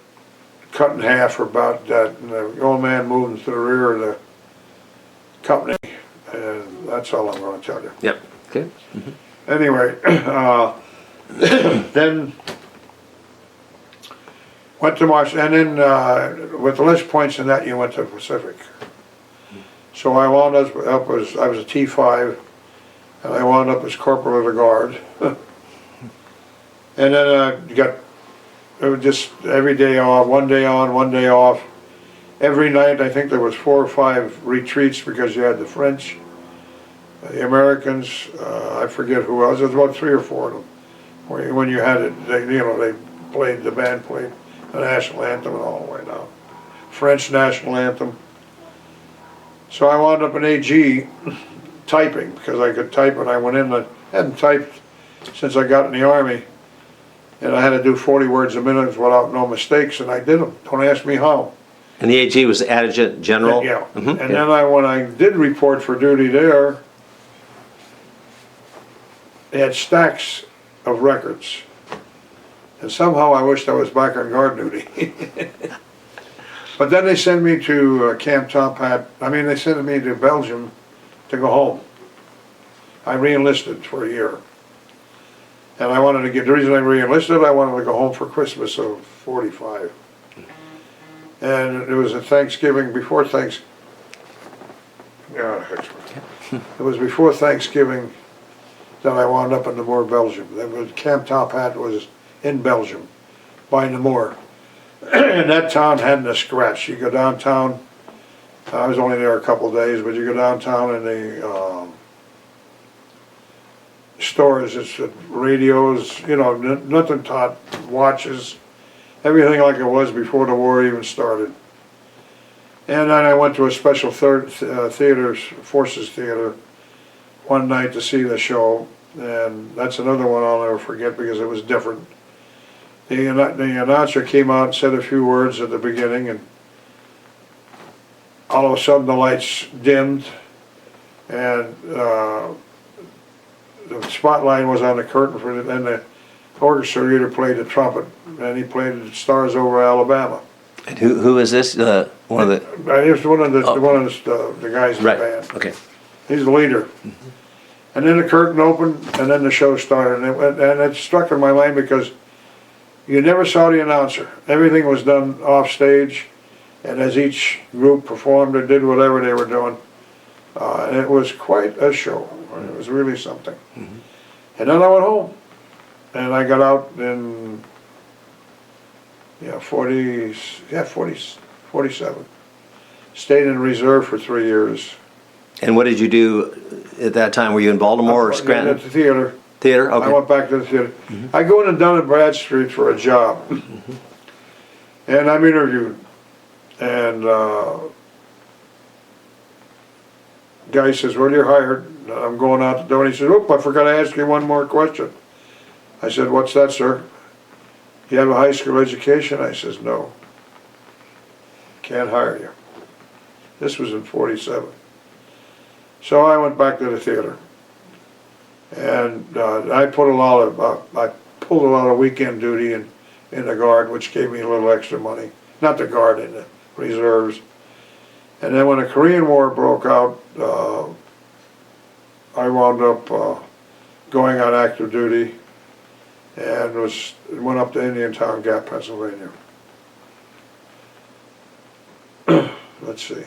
cut in half about that, and the old man moved into the rear of the company, and that's all I'm gonna tell you. Yep. Okay. Anyway, then went to March, and then with less points than that, you went to the Pacific. So I wound up as, I was a T5, and I wound up as corporal of the guard. And then it was just every day off, one day on, one day off. Every night, I think there was 4 or 5 retreats because you had the French, the Americans, I forget who else. There was about 3 or 4 of them. When you had it, the band played the national anthem and all the way down. French national anthem. So I wound up in AG typing because I could type, and I went in. I hadn't typed since I got in the Army, and I had to do 40 words a minute without no mistakes, and I did them. Don't ask me how. And the AG was Adjutant General? Yeah. And then when I did report for duty there, they had stacks of records. And somehow I wished I was back on guard duty. But then they sent me to Camp Top Hat. They sent me to Belgium to go home. I re-enlisted for a year. And I wanted to get, the reason I re-enlisted, I wanted to go home for Christmas of '45. And it was a Thanksgiving, before Thanksgiving. It was before Thanksgiving that I wound up in Namur, Belgium. Camp Top Hat was in Belgium, by Namur. And that town hadn't a scratch. You go downtown, I was only there a couple of days, but you go downtown and the stores, it's radios, nothing taught, watches, everything like it was before the war even started. And then I went to a special theater, Forces Theater, one night to see the show, and that's another one I'll never forget because it was different. The announcer came out and said a few words at the beginning, and all of a sudden the lights dimmed, and the spotlight was on the curtain for it, and the orchestra leader played the trumpet, and he played Stars Over Alabama. And who is this? One of the... He was one of the guys in the band. Okay. He's the leader. And then the curtain opened, and then the show started, and it struck in my mind because you never saw the announcer. Everything was done off stage, and as each group performed or did whatever they were doing, and it was quite a show. It was really something. And then I went home, and I got out in 47. Stayed in reserve for 3 years. And what did you do at that time? Were you in Baltimore or Scranton? At the theater. Theater, okay. I went back to the theater. I go into Dun & Bradstreet for a job. And I'm interviewed. And guy says, well, you're hired. And I'm going out the door, and he says, oop, I forgot to ask you one more question. I said, what's that, sir? You have a high school education? I says, no. Can't hire you. This was in 47. So I went back to the theater. And I pulled a lot of weekend duty in the Guard, which gave me a little extra money. Not the Guard, in the reserves. And then when the Korean War broke out, I wound up going on active duty and went up to Indiantown Gap, Pennsylvania. Let's see.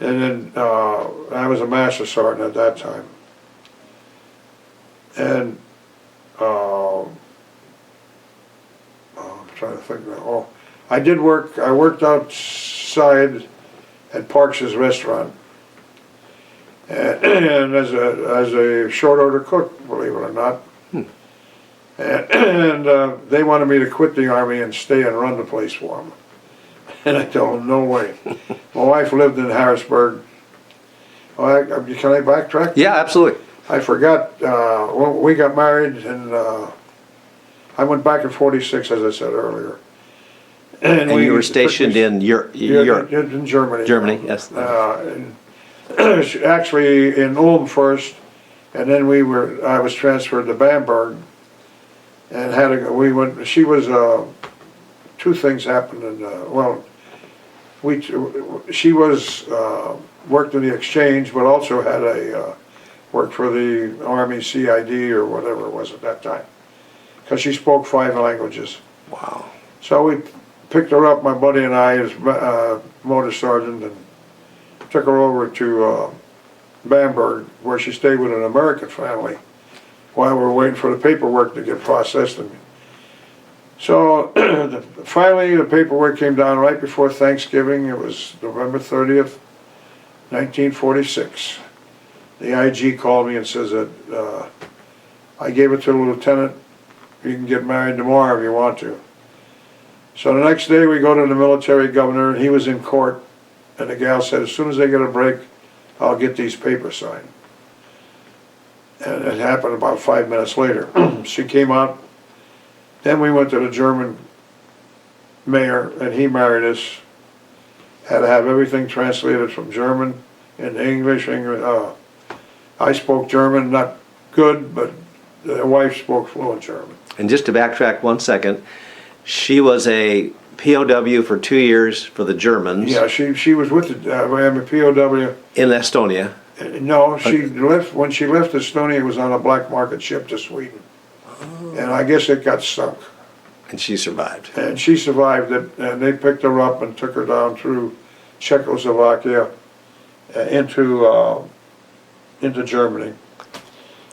And then I was a master sergeant at that time. And I'm trying to think now. I worked out side at Parks' restaurant. And as a short order cook, believe it or not. And they wanted me to quit the Army and stay and run the place for them. And I told them, no way. My wife lived in Harrisburg. Oh, can I backtrack? Yeah, absolutely. I forgot, when we got married, and I went back in '46, as I said earlier. And you were stationed in Europe. In Germany. Germany, yes. Actually in Ulm first, and then I was transferred to Bamberg, and she was, two things happened, and, she was, worked in the exchange, but also had worked for the Army CID or whatever it was at that time, because she spoke 5 languages. Wow. So we picked her up, my buddy and I, as motor sergeant, and took her over to Bamberg, where she stayed with an American family while we were waiting for the paperwork to get processed. And so finally the paperwork came down right before Thanksgiving. It was November 30th, 1946. The IG called me and says that I gave it to the lieutenant. You can get married tomorrow if you want to. So the next day we go to the military governor, and he was in court, and the gal said, as soon as they get a break, I'll get these papers signed. And it happened about 5 minutes later. She came out. Then we went to the German mayor, and he married us. Had to have everything translated from German into English. I spoke German, not good, but the wife spoke fluent German. And just to backtrack 1 second, she was a POW for 2 years for the Germans. Yeah, she was with the POW. In Estonia. No, when she left Estonia, it was on a black market ship to Sweden. Oh. And I guess it got sunk. And she survived. And she survived it, and they picked her up and took her down through Czechoslovakia into Germany.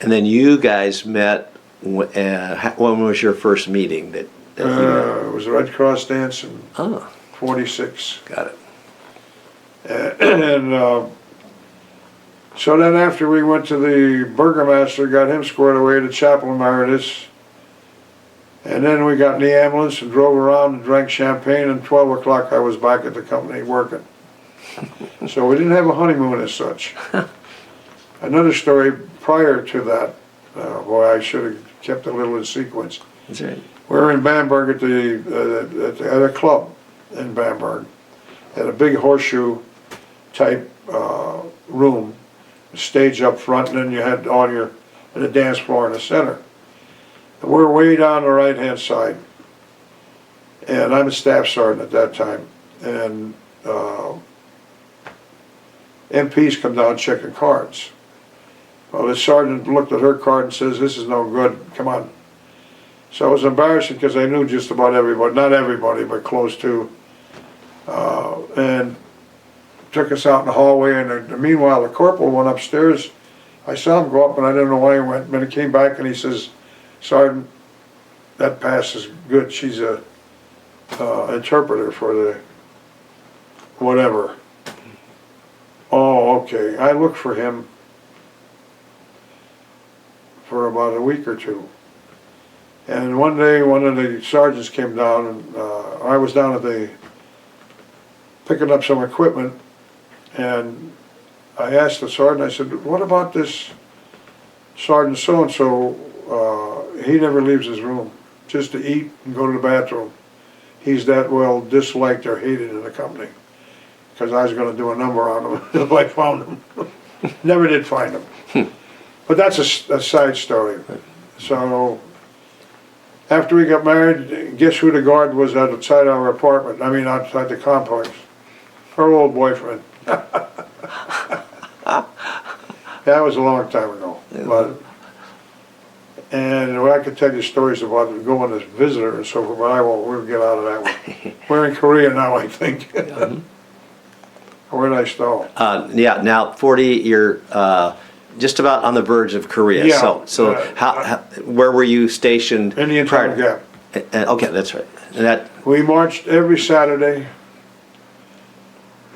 And then you guys met, when was your first meeting? That you met? It was a Red Cross dance in Oh, '46. got it. And so then after we went to the burgomaster, got him squared away, the chaplain married us. And then we got in the ambulance and drove around and drank champagne, and 12 o'clock I was back at the company working. So we didn't have a honeymoon as such. Another story prior to that, boy, I should have kept a little in sequence. That's right. We were in Bamberg at a club in Bamberg, at a big horseshoe type room, stage up front, and then you had and a dance floor in the center. And we're way down the right hand side, and I'm a staff sergeant at that time, and MPs come down checking cards. Well, the sergeant looked at her card and says, "This is no good, come on." So it was embarrassing because I knew just about everybody, not everybody, but close to, and took us out in the hallway, and meanwhile the corporal went upstairs. I saw him go up, and I didn't know why he went, but he came back and he says, "Sergeant, that pass is good. She's a interpreter for the whatever." Oh, okay. I looked for him for about a week or two. And one day one of the sergeants came down, and I was down at picking up some equipment, and I asked the sergeant, I said, "What about this Sergeant so-and-so? He never leaves his room just to eat and go to the bathroom. He's that well disliked or hated in the company." Because I was going to do a number on him if I found him. Never did find him. But that's a side story. So after we got married, guess who the guard was outside our apartment? I mean, outside the complex. Her old boyfriend. That was a long time ago. But, and I could tell you stories about going as visitor and so forth, but I won't. We'll get out of that one. We're in Korea now, I think. Where did I stall? Yeah, now 40, you're just about on the verge of Korea. Yeah, So where were you stationed? In the Internal Gap. Okay, that's right. And that. We marched every Saturday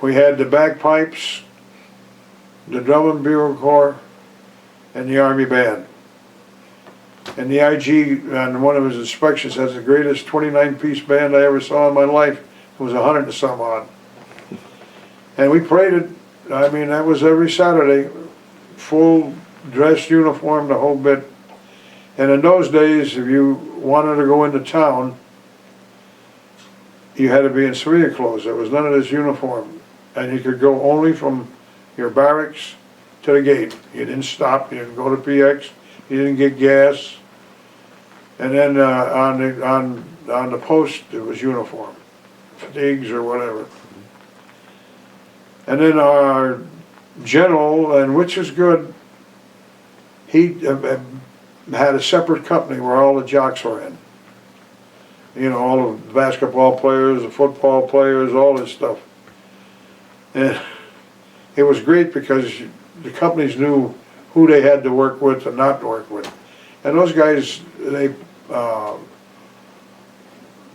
We had the bagpipes, the drum and bugle corps, and the Army band. And the IG, on one of his inspections, has the greatest 29-piece band I ever saw in my life. It was 100 and some odd. And we paraded, I mean, that was every Saturday, full dress uniform, the whole bit. And in those days, if you wanted to go into town, you had to be in civilian clothes. There was none of this uniform. And you could go only from your barracks to the gate. You didn't stop, you didn't go to PX, you didn't get gas. And then on the post, it was uniform, fatigues or whatever. And then our general, and which is good, he had a separate company where all the jocks were in. You know, all the basketball players, the football players, all this stuff. And it was great because the companies knew who they had to work with and not to work with. And those guys, they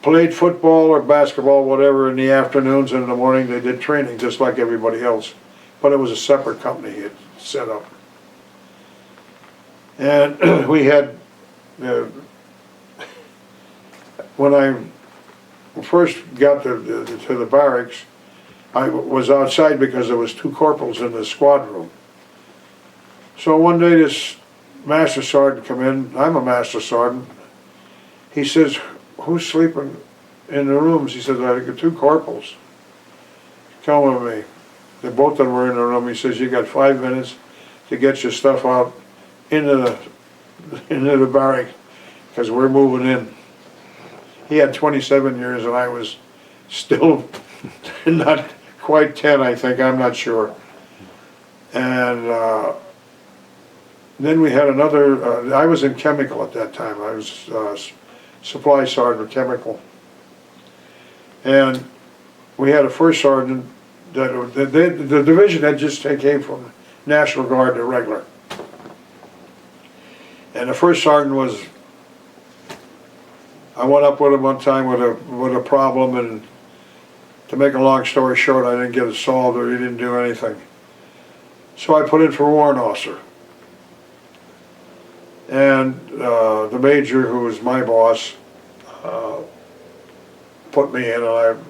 played football or basketball, whatever, in the afternoons, and in the morning they did training just like everybody else. But it was a separate company he had set up. And we had, when I first got to the barracks, I was outside because there was 2 corporals in the squad room. So one day this master sergeant come in, I'm a master sergeant. He says, who's sleeping in the rooms? He says, I got 2 corporals. Come with me. Both of them were in the room. He says, you got 5 minutes to get your stuff out into the barrack because we're moving in. He had 27 years and I was still not quite 10, I think, I'm not sure. And then we had another, I was in chemical at that time. I was supply sergeant chemical. And we had a first sergeant that the division had just came from National Guard to regular. And the first sergeant was, I went up with him one time with a problem, and to make a long story short, I didn't get it solved or he didn't do anything. So I put in for warrant officer. And the major, who was my boss, put me in, and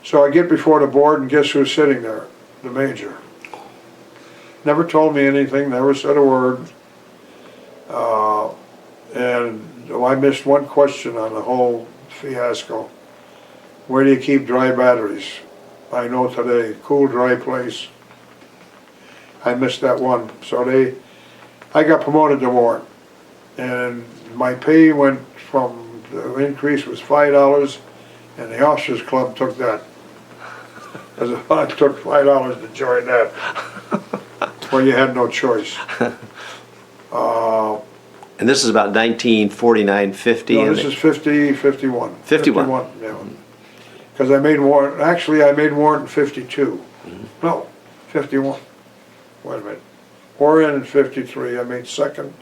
so I get before the board, and guess who's sitting there? The major. Never told me anything, never said a word. And I missed one question on the whole fiasco. Where do you keep dry batteries? I know today, cool, dry place. I missed that one. So I got promoted to warrant. And my pay went from, the increase was $5, and the officers club took that. Because I took $5 to join that. Well, you had no choice. And this is about 1949, 50? No, this is 51. 51? 51, yeah. Because I made warrant, actually I made warrant in 52. No, 51. Wait a minute. Warrant in 53, I made second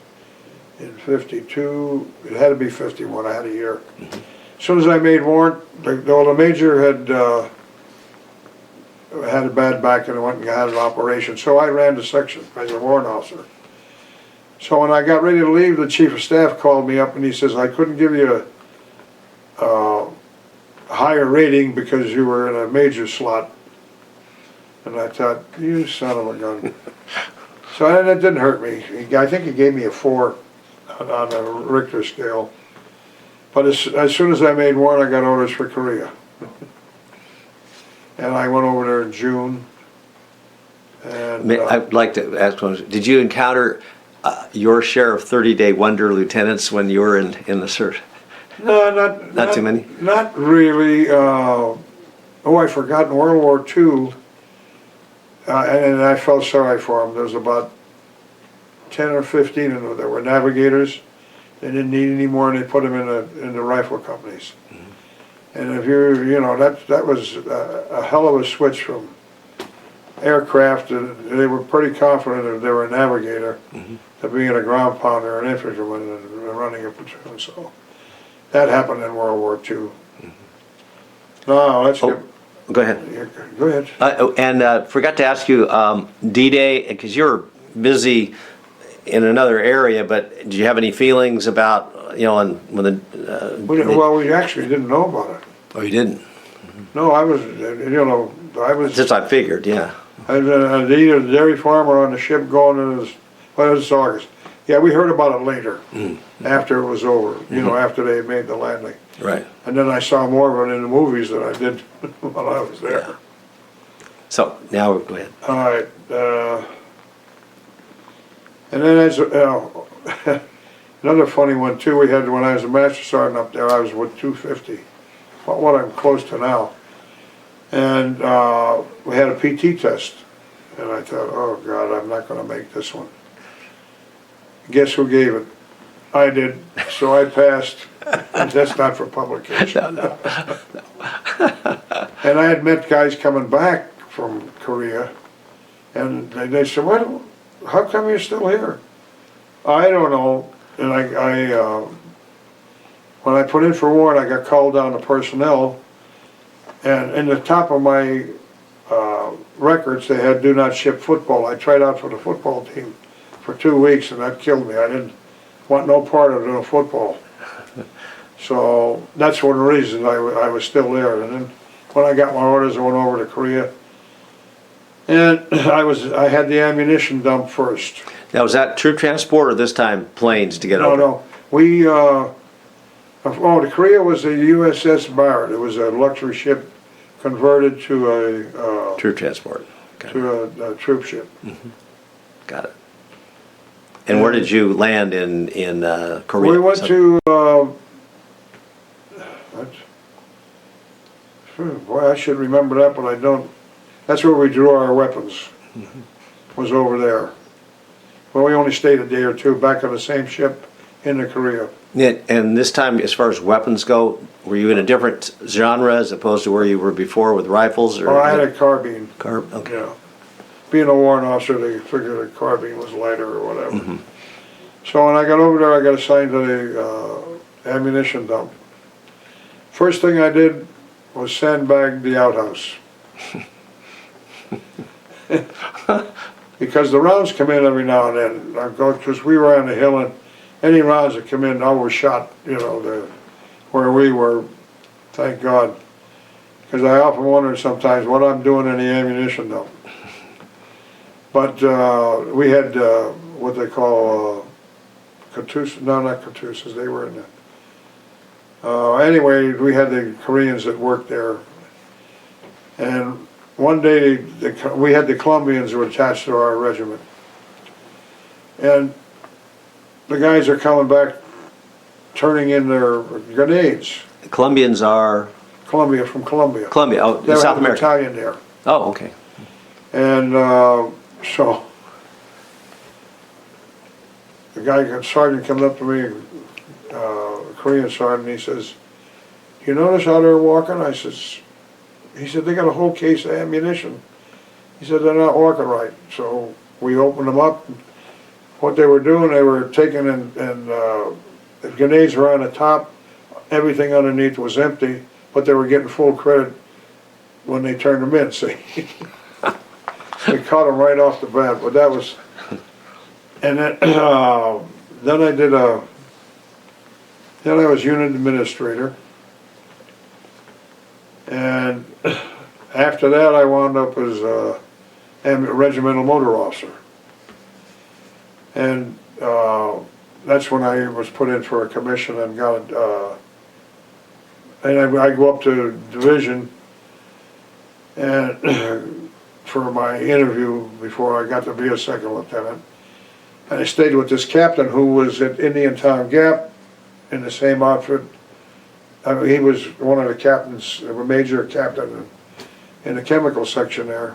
in 52. It had to be 51, I had a year. As soon as I made warrant, the major had a bad back and went and had an operation, so I ran the section as a warrant officer. So when I got ready to leave, the chief of staff called me up and he says, I couldn't give you a higher rating because you were in a major slot. And I thought, you son of a gun. So that didn't hurt me. I think he gave me a 4 on the Richter scale. But as soon as I made warrant, I got orders for Korea. And I went over there in June. And I'd like to ask one, did you encounter your share of 30-day wonder lieutenants when you were in the service? No, not too many? Not really. I forgot in World War II, and I felt sorry for them. There was about 10 or 15 of them that were navigators. They didn't need any more, and they put them in the rifle companies. And if that was a hell of a switch from aircraft. They were pretty confident if they were a navigator to being a ground pounder, an infantryman, and running a platoon. So that happened in World War II. No, let's get. Go ahead. Go ahead. And forgot to ask you, D-Day, because you're busy in another area, but did you have any feelings about, when the... Well, we actually didn't know about it. Oh, you didn't? No, I was... Just I figured, yeah. I was a dairy farmer on the ship going in it was August. Yeah, we heard about it later, after it was over, after they made the landing. Right. And then I saw more of it in the movies than I did while I was there. Yeah. So, now, go ahead. All right. And then another funny one too, we had when I was a master sergeant up there, I was with 250, what I'm close to now. And we had a PT test. And I thought, oh God, I'm not gonna make this one. Guess who gave it? I did, so I passed. And that's not for publication. No. And I had met guys coming back from Korea, and they said, how come you're still here? I don't know. And when I put in for warrant, I got called down to personnel, and in the top of my records, they had do not ship football. I tried out for the football team for 2 weeks, and that killed me. I didn't want no part of the football. So that's one of the reasons I was still there. And then when I got my orders, I went over to Korea. And I had the ammunition dump first. Now, was that troop transport or this time planes to get over? No. We, the Korea was a USS Barrett. It was a luxury ship converted to a... Troop transport. Okay. To a troop ship. Mm-hmm. Got it. And where did you land in Korea? We went to... boy, I should remember that, but I don't. That's where we drew our weapons, was over there. Well, we only stayed a day or two back on the same ship in the Korea. Yeah, and this time, as far as weapons go, were you in a different genre as opposed to where you were before with rifles? Or I had a carbine. Okay. Yeah. Being a warrant officer, they figured a carbine was lighter or whatever. Mm-hmm. So when I got over there, I got assigned to the ammunition dump. First thing I did was sandbag the outhouse. Because the rounds come in every now and then. Because we were on the hill, and any rounds that come in, always shot, where we were, thank God. Because I often wonder sometimes what I'm doing in the ammunition dump. But we had what they call Katusas, no, not Katusas, they were in the... anyway, we had the Koreans that worked there. And one day, we had the Colombians who were attached to our regiment. And the guys are coming back, turning in their grenades. The Colombians are? Colombia, from Colombia. Colombia, oh, they South America. Italian there. Oh, okay. And so, the sergeant comes up to me, Korean sergeant, he says, "You notice how they're walking?" He said, "They got a whole case of ammunition." He said, "They're not walking right." So we opened them up. What they were doing, they were taking and the grenades were on the top. Everything underneath was empty, but they were getting full credit when they turned them in, see. We caught them right off the bat, but that was... And then I was unit administrator. And after that, I wound up as a regimental motor officer. And that's when I was put in for a commission and got, and I go up to division and for my interview before I got to be a second lieutenant. And I stayed with this captain who was at Indian Town Gap in the same outfit. I mean, he was one of the captains, a major captain in the chemical section there.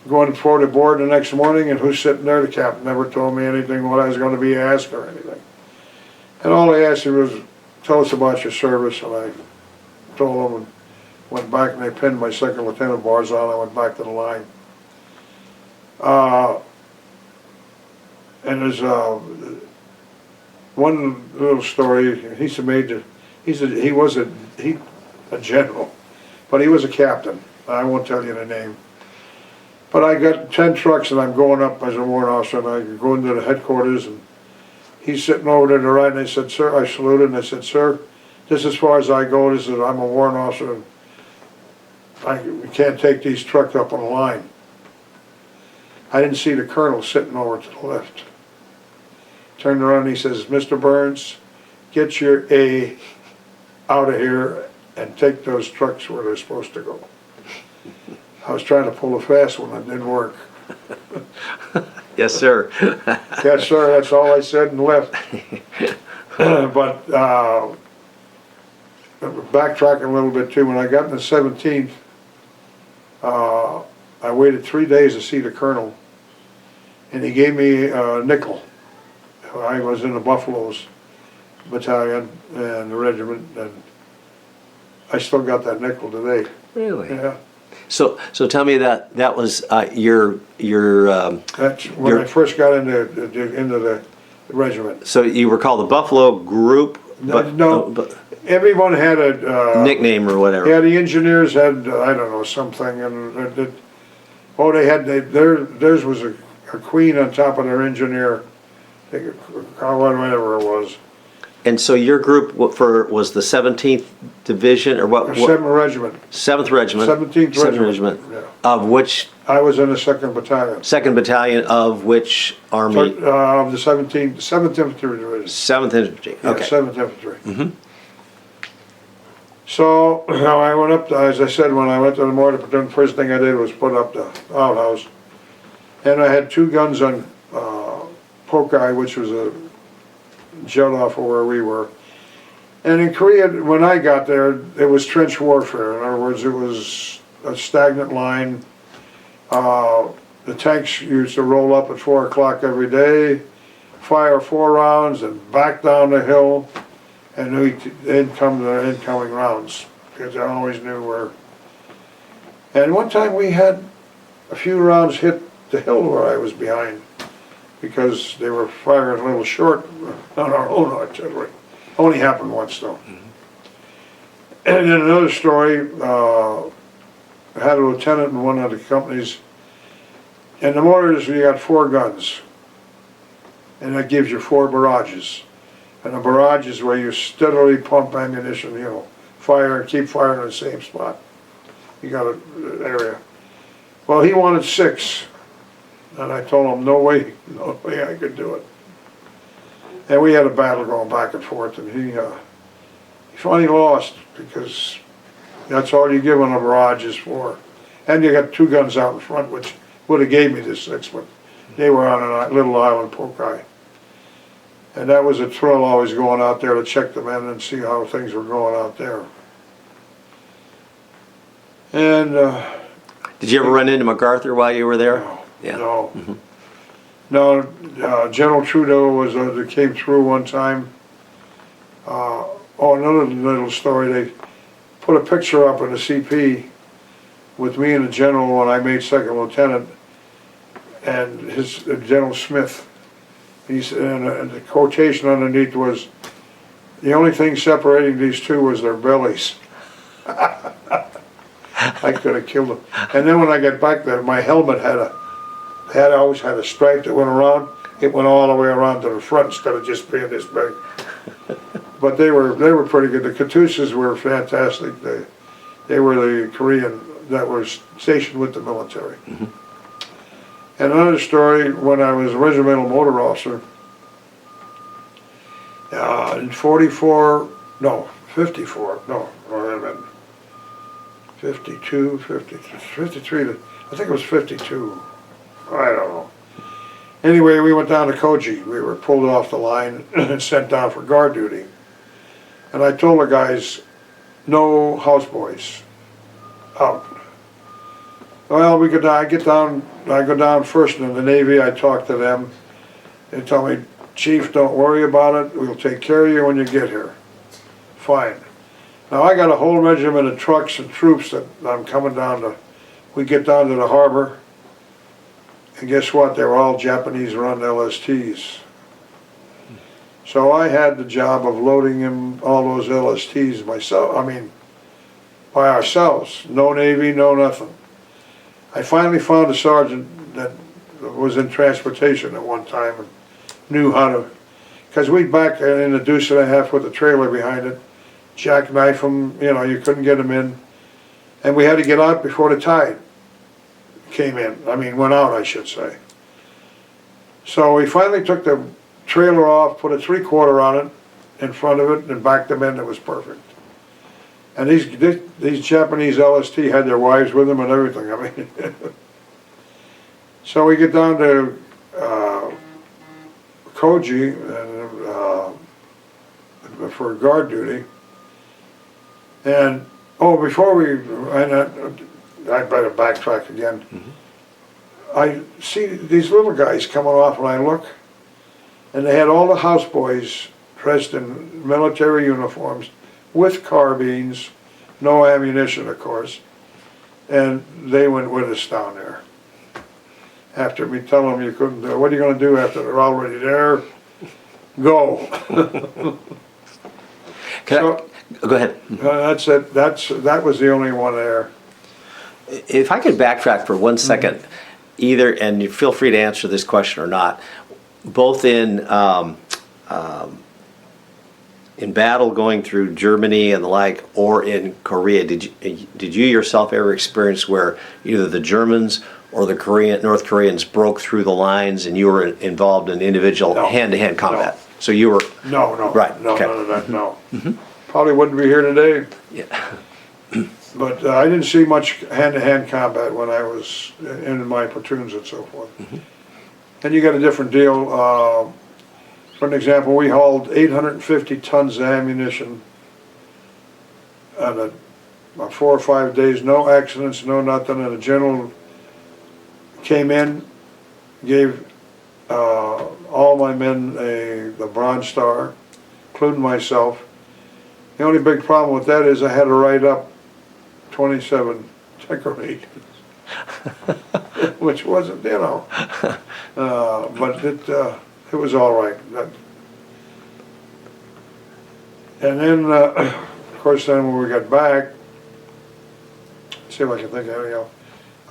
Going for the board the next morning, and who's sitting there? The captain never told me anything what I was going to be asked or anything. And all they asked me was, "Tell us about your service," and I told them and went back, and they pinned my second lieutenant bars on. I went back to the line. And there's one little story. He was a general, but he was a captain. I won't tell you the name. But I got 10 trucks and I'm going up as a warrant officer, and I go into the headquarters, and he's sitting over there to the right, and I said, sir, I saluted, and I said, sir, this is as far as I go. This is, I'm a warrant officer, and we can't take these trucks up on the line. I didn't see the colonel sitting over to the left. Turned around and he says, Mr. Burns, get your A out of here and take those trucks where they're supposed to go. I was trying to pull a fast one, it didn't work. Yes, sir. Yes, sir, that's all I said and left. But backtracking a little bit too, when I got in the 17th, I waited 3 days to see the colonel, and he gave me a nickel. I was in the Buffaloes battalion and the regiment, and I still got that nickel today. Really? Yeah. So tell me that was your That's when I first got into the regiment. So you were called the Buffalo Group, but No, everyone had a nickname or whatever. yeah, the engineers had I don't know something, and theirs was a queen on top of their engineer, whatever it was. And so your group was the 17th Division, or what? 7th Regiment. 7th Regiment. 17th Regiment. Yeah. Of which? I was in the 2nd Battalion. 2nd Battalion of which army? Of the 7th Infantry Division. 7th Infantry. Okay. Yeah, 7th Infantry. So I went up, as I said, when I went to the mortar platoon, the first thing I did was put up the outhouse. And I had 2 guns on Pokai, which was a jut off of where we were. And in Korea, when I got there, it was trench warfare. In other words, it was a stagnant line. The tanks used to roll up at 4 o'clock every day, fire 4 rounds, and back down the hill, and they'd come to the incoming rounds, because I always knew where. And one time we had a few rounds hit the hill where I was behind, because they were firing a little short on our own artillery. Only happened once though. And in another story, I had a lieutenant in one of the companies. In the mortars, we got 4 guns, and that gives you 4 barrages. And a barrage is where you steadily pump ammunition, you know, fire and keep firing in the same spot. You got an area. Well, he wanted 6. And I told him, no way I could do it. And we had a battle going back and forth, and he finally lost, because that's all you give on a barrage is 4. And you got 2 guns out in front, which would have gave me the 6, but they were on a little island, Pokai. And that was a thrill, always going out there to check the men and see how things were going out there. And did you ever run into MacArthur while you were there? No. Yeah. No. No, General Trudeau was that came through one time. Another little story. They put a picture up in the CP with me and the general when I made 2nd lieutenant, and his General Smith. And the quotation underneath was, the only thing separating these 2 was their bellies. I could have killed them. And then when I got back there, my helmet always had a stripe that went around. It went all the way around to the front instead of just being this big. But they were pretty good. The Katyusas were fantastic. They were the Korean that was stationed with the military. And another story, when I was a regimental motor officer, in 54, no, 54, no, wait a minute, 52, 53, I think it was 52. I don't know. Anyway, we went down to Koji. We were pulled off the line and sent down for guard duty. And I told the guys, no houseboys out. Well, I go down first in the Navy. I talk to them. They tell me, Chief, don't worry about it. We'll take care of you when you get here. Fine. Now I got a whole regiment of trucks and troops that I'm coming down to. We get down to the harbor. And guess what? They were all Japanese-run LSTs. So I had the job of loading all those LSTs myself. I mean, by ourselves, no Navy, no nothing. I finally found a sergeant that was in transportation at one time and knew how to, because we'd back in a deuce and a half with a trailer behind it, jackknife them, you know, you couldn't get them in. And we had to get out before the tide came in, went out, I should say. So we finally took the trailer off, put a 3/4 on it, in front of it, and backed them in. It was perfect. And these Japanese LST had their wives with them and everything. So we get down to Koji for guard duty, and before I better backtrack again. I see these little guys coming off, and I look, and they had all the houseboys dressed in military uniforms with carbines, no ammunition, of course, and they went with us down there. After me telling them you couldn't do it, what are you going to do after they're already there? Go. Go ahead. That's it. That was the only one there. If I could backtrack for 1 second, either, and you feel free to answer this question or not, both in battle going through Germany and the like, or in Korea, did you yourself ever experience where either the Germans or the North Koreans broke through the lines and you were involved in individual hand-to-hand combat? No. So you were... No. Right. No, okay. none of that, no. Probably wouldn't be here today. Yeah. But I didn't see much hand-to-hand combat when I was in my platoons and so forth. And you got a different deal. For an example, we hauled 850 tons of ammunition on a 4 or 5 days, no accidents, no nothing, and the general came in, gave all my men the Bronze Star, including myself. The only big problem with that is I had to write up 27 decorations, which wasn't, but it was all right. And then, of course, then when we got back, see if I can think of anything else,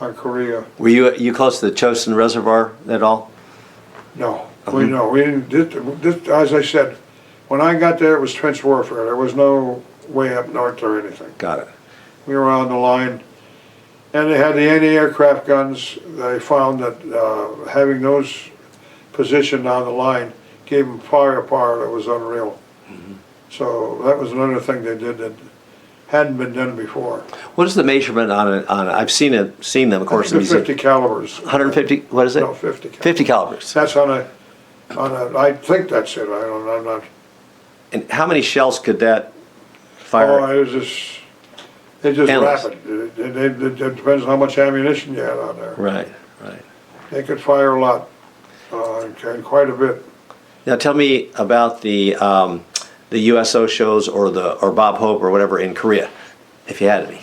on Korea. Were you close to the Chosin Reservoir at all? No, we didn't. As I said, when I got there, it was trench warfare. There was no way up north or anything. Got it. We were on the line, and they had the anti-aircraft guns. They found that having those positioned on the line gave them firepower that was unreal. So that was another thing they did that hadn't been done before. What is the measurement on I've seen them, of course. I think 50 calibers. 150. What is it? No, 50 calibers. 50 calibers. That's on a. I think that's it. I'm not. And how many shells could that fire? Oh, it's just Endless. rapid. It depends on how much ammunition you had on there. Right. They could fire a lot, and quite a bit. Now tell me about the USO shows or Bob Hope or whatever in Korea, if you had any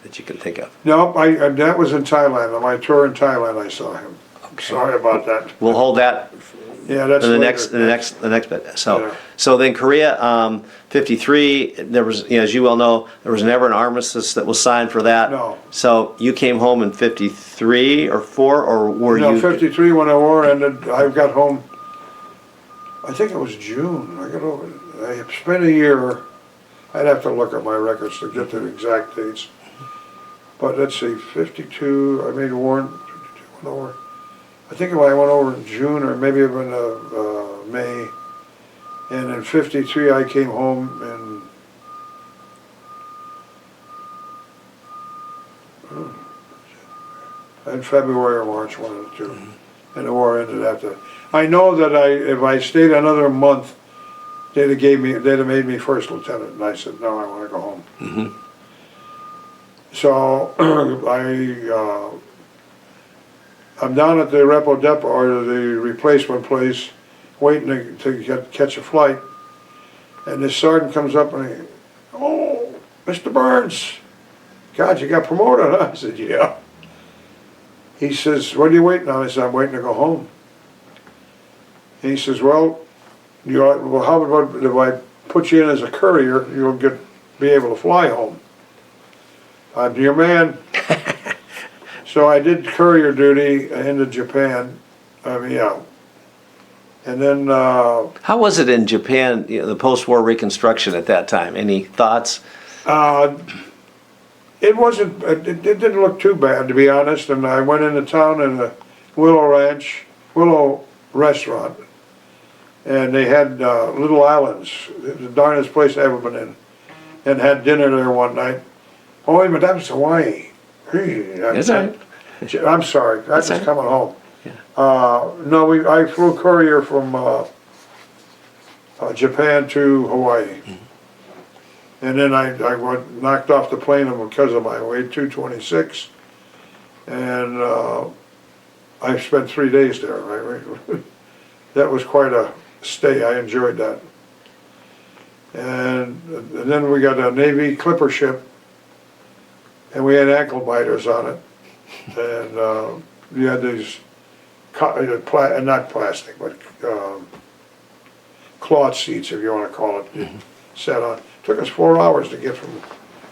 that you can think of. No, that was in Thailand. On my tour in Thailand, I saw him. Okay. Sorry about that. We'll hold that. Yeah, that's the later. next bit. So, Yeah. so then Korea, 53. There was, as you well know, there was never an armistice that was signed for that. No. So you came home in 53 or 4, or were you? No, 53 when the war ended. I got home. I think it was June. I got over. I spent a year. I'd have to look at my records to get the exact dates. But let's see, 52. I made a war. 52 went over. I think I went over in June or maybe even May. And in 53 I came home in February or March, one of the two. And the war ended after. I know that if I stayed another month, they'd have made me first lieutenant. And I said, no, I want to go home. So I'm down at the repo depot or the replacement place, waiting to catch a flight, and this sergeant comes up and he, oh, Mr. Burns, God, you got promoted, huh? I said, yeah. He says, what are you waiting on? I said, I'm waiting to go home. And he says, well, how about if I put you in as a courier, you'll get be able to fly home. I'm your man. So I did courier duty into Japan, yeah. And then, How was it in Japan, the post-war reconstruction at that time? Any thoughts? it wasn't, it didn't look too bad, to be honest, and I went into town in a Willow restaurant, and they had little islands, the darndest place I ever been in, and had dinner there one night. Oh, wait a minute, that was Hawaii. Is it? I'm sorry, I was That's coming home. Yeah. No, I flew courier from Japan to Hawaii. Mm-hmm. And then I knocked off the plane because of my weight, 226. And I spent 3 days there. That was quite a stay. I enjoyed that. And then we got a Navy clipper ship, and we had ankle biters on it. And you had these, not plastic, but cloth seats, if you want to call it, set on. Took us 4 hours to get from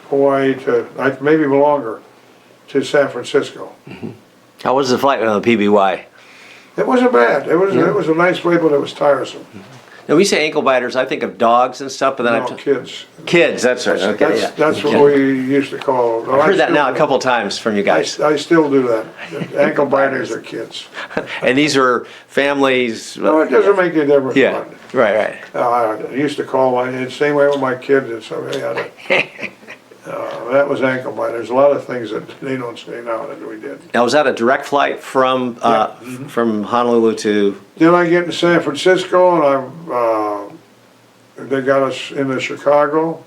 Hawaii to, maybe longer, to San Francisco. How was the flight on the PBY? It wasn't bad. It was a nice way, but it was tiresome. Now, we say ankle biters, I think of dogs and stuff, but then No, kids. Kids, that's right, okay, yeah. That's what we used to call. I've heard that now a couple times from you guys. I still do that. Ankle biters are kids. And these are families. No, it doesn't make any difference. Yeah, right. I used to call the same way with my kids. And so that was ankle biters. A lot of things that they don't say now that we did. Now, was that a direct flight from from Honolulu to? Then I get to San Francisco, and they got us into Chicago.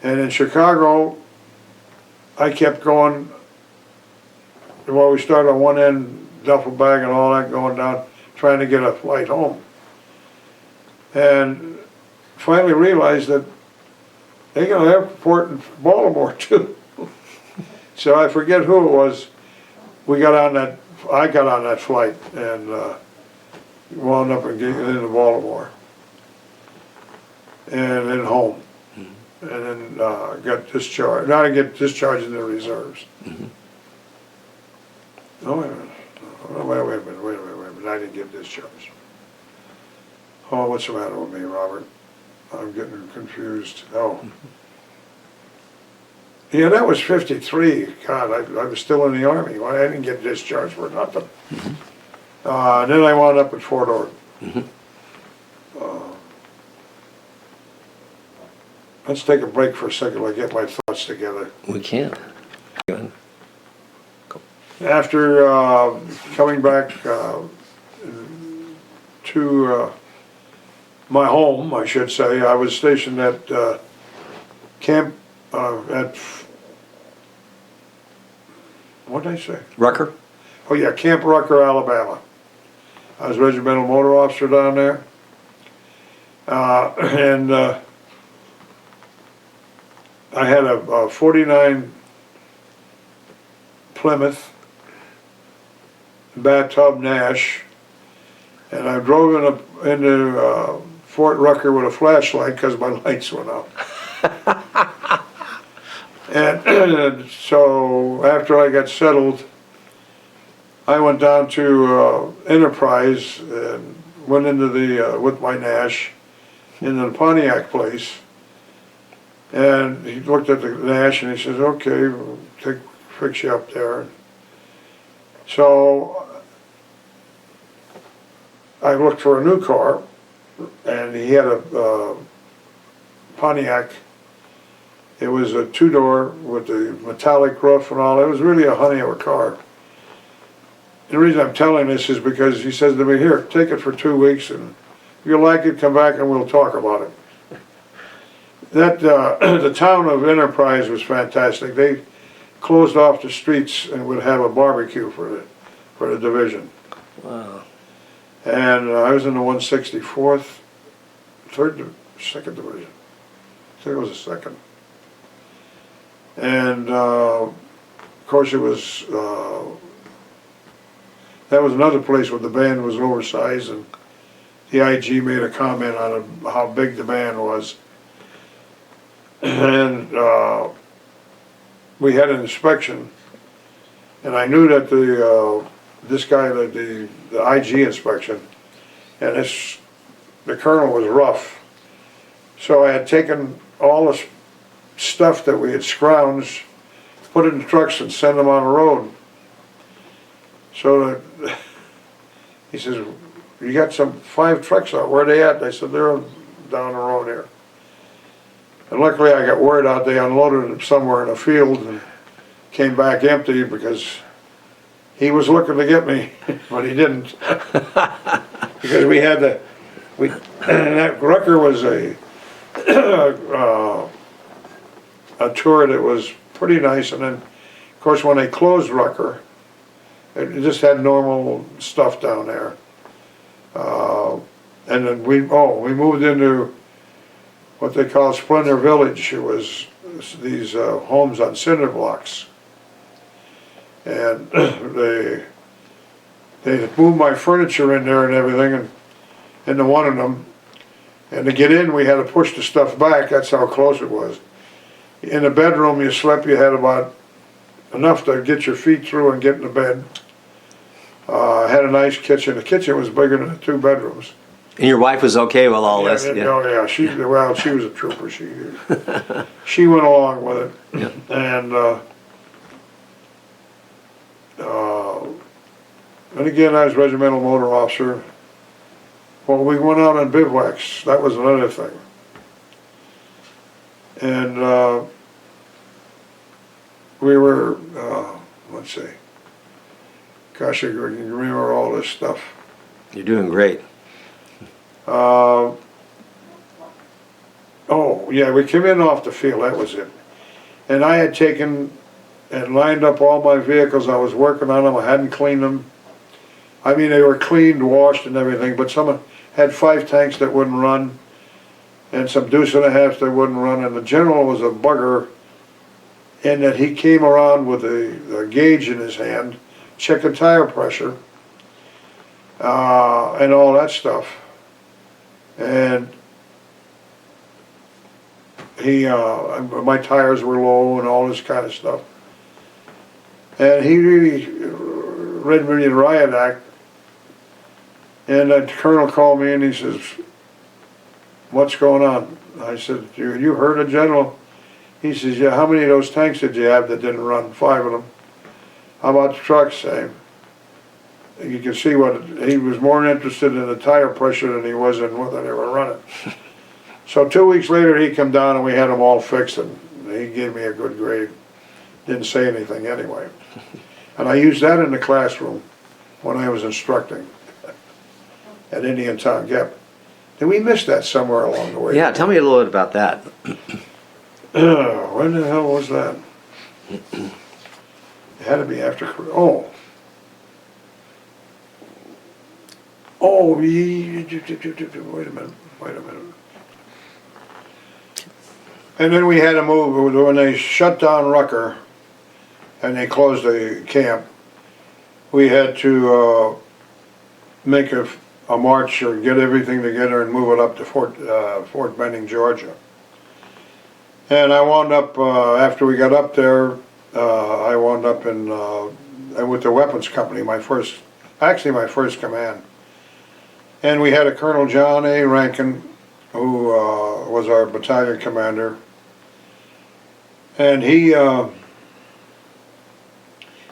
And in Chicago, I kept going. Well, we started on one end, duffel bag and all that, going down, trying to get a flight home. And finally realized that they got an airport in Baltimore too. So I forget who it was. I got on that flight and wound up and getting into Baltimore. And then home. And then got discharged. Now I get discharged in the reserves. Oh, wait a minute. Oh, wait a minute. I didn't get discharged. Oh, what's the matter with me, Robert? I'm getting confused. Oh. Yeah, that was 53. God, I was still in the Army. Well, I didn't get discharged for nothing. Then I wound up at Fort Ord. Let's take a break for a second while I get my thoughts together. We can. Go ahead. After coming back to my home, I should say, I was stationed at camp what did I say? Rucker? Oh yeah, Camp Rucker, Alabama. I was regimental motor officer down there. And I had a 49 Plymouth bathtub Nash, and I drove into Fort Rucker with a flashlight because my lights went out. And so after I got settled, I went down to Enterprise and went into the with my Nash into the Pontiac place, and he looked at the Nash and he says, "Okay, we'll fix you up there." So I looked for a new car, and he had a Pontiac. It was a two-door with the metallic roof and all. It was really a honey of a car. The reason I'm telling this is because he says to me, "Here, take it for 2 weeks, and if you like it, come back and we'll talk about it." That the town of Enterprise was fantastic. They closed off the streets and would have a barbecue for the division. Wow. And I was in the 164th, second division. I think it was the second. And of course it was, that was another place where the band was oversized, and the IG made a comment on how big the band was. and we had an inspection, and I knew that this guy, the IG inspection, and the colonel was rough. So I had taken all the stuff that we had scrounged, put it in trucks and sent them on the road. So he says, you got 5 trucks out, where are they at? I said, they're down the road here. And luckily I got word out, they unloaded them somewhere in a field and came back empty because he was looking to get me, but he didn't. Because we had and that Rucker was a tour that was pretty nice, and then, of course, when they closed Rucker, it just had normal stuff down there. And then we moved into what they call Splendor Village. It was these homes on cinder blocks. And they had moved my furniture in there and everything, and into one of them. And to get in, we had to push the stuff back. That's how close it was. In the bedroom you slept, you had about enough to get your feet through and get in the bed. Had a nice kitchen. The kitchen was bigger than the 2 bedrooms. And your wife was okay with all this? Yeah. Oh yeah, she was a trooper. She went along with it. Yeah. And again, I was regimental motor officer. Well, we went out on bivouacs. That was another thing. And we were, let's see. Gosh, I can remember all this stuff. You're doing great. Oh, yeah, we came in off the field, that was it. And I had taken and lined up all my vehicles. I was working on them. I hadn't cleaned them. I mean, they were cleaned, washed, and everything, but some had 5 tanks that wouldn't run, and some deuce and a half that wouldn't run, and the general was a bugger in that he came around with a gauge in his hand, checking tire pressure, and all that stuff. And my tires were low and all this kind of stuff. And he really read me the riot act. And the colonel called me and he says, what's going on? I said, you heard a general? He says, yeah, how many of those tanks did you have that didn't run? 5 of them. How about the trucks? Same. You can see he was more interested in the tire pressure than he was in whether they were running. So 2 weeks later he come down and we had them all fixed, and he gave me a good grade. Didn't say anything anyway. And I used that in the classroom when I was instructing at Indian Town Gap. Did we miss that somewhere along the way? Yeah, tell me a little bit about that. When the hell was that? It had to be after, wait a minute. And then we had to move, when they shut down Rucker and they closed the camp, we had to make a march or get everything together and move it up to Fort Benning, Georgia. And I wound up, after we got up there, I wound up with the weapons company, my first command. And we had a Colonel John A. Rankin, who was our battalion commander. And he had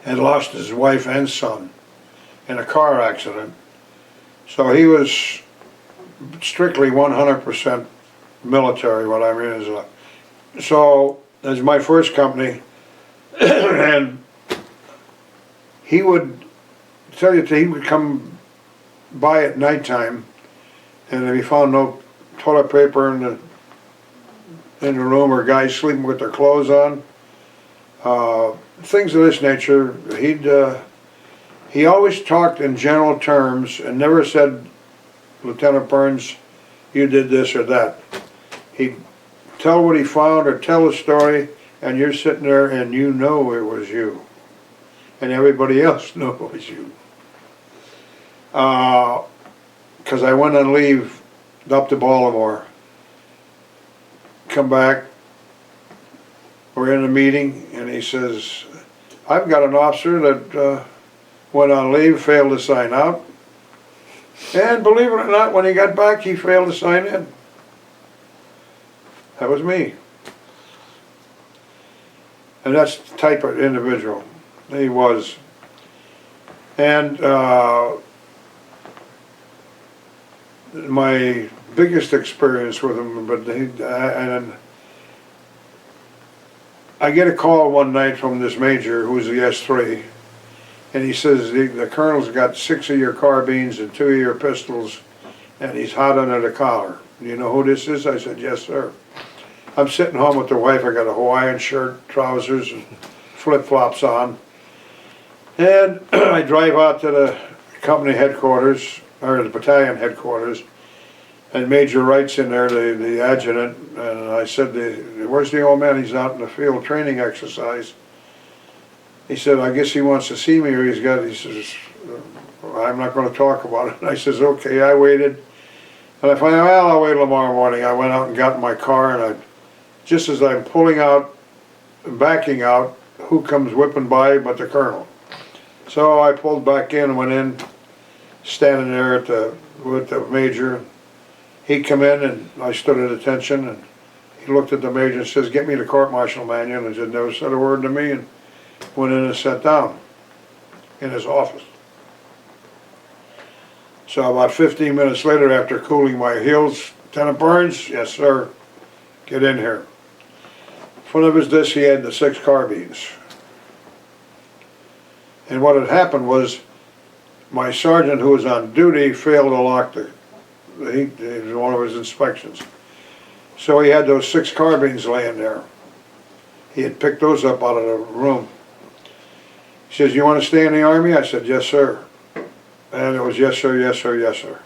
lost his wife and son in a car accident. So he was strictly 100% military, what I mean is so as my first company, and he would tell you he would come by at nighttime, and if he found no toilet paper in the room or guys sleeping with their clothes on, things of this nature, he always talked in general terms and never said, Lieutenant Burns, you did this or that. He'd tell what he found or tell a story, and you're sitting there and you know it was you. And everybody else knew it was you. Because I went on leave up to Baltimore, come back, we're in a meeting, and he says, I've got an officer that went on leave, failed to sign out. And believe it or not, when he got back, he failed to sign in. That was me. And that's the type of individual he was. And my biggest experience with him, and I get a call one night from this major who's the S3, and he says, the colonel's got 6 of your carbines and 2 of your pistols, and he's hot under the collar. Do you know who this is? I said, yes, sir. I'm sitting home with the wife. I got a Hawaiian shirt, trousers, and flip-flops on. And I drive out to the company headquarters, or the battalion headquarters, and Major Wright's in there, the adjutant, and I said, where's the old man? He's out in the field training exercise. He said, I guess he wants to see me, or he says, I'm not going to talk about it. And I says, okay. I waited, and I find out, well, I'll wait till tomorrow morning. I went out and got in my car, and just as I'm pulling out, backing out, who comes whipping by but the colonel? So I pulled back in and went in, standing there with the major. He come in, and I stood at attention, and he looked at the major and says, get me the court-martial manual, and he never said a word to me, and went in and sat down in his office. So about 15 minutes later, after cooling my heels, Lieutenant Burns, yes sir, get in here. In front of his desk he had the 6 carbines. And what had happened was, my sergeant who was on duty failed to lock it was one of his inspections. So he had those 6 carbines laying there. He had picked those up out of the room. He says, you want to stay in the Army? I said, yes, sir. And it was yes, sir, yes, sir, yes, sir.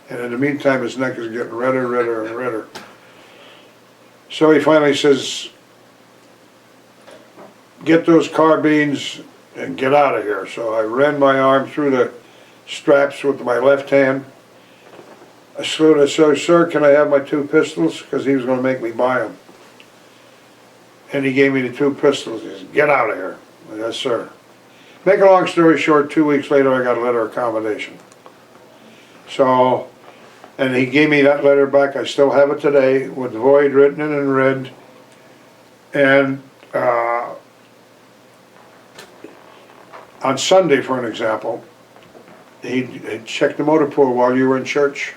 And in the meantime, his neck is getting redder, redder, and redder. So he finally says, get those carbines and get out of here. So I ran my arm through the straps with my left hand. I said, sir, can I have my 2 pistols? Because he was going to make me buy them. And he gave me the 2 pistols. He said, get out of here. I said, yes, sir. Make a long story short, 2 weeks later I got a letter of commendation. So, and he gave me that letter back. I still have it today with void written in red. And on Sunday, for an example, he checked the motor pool while you were in church.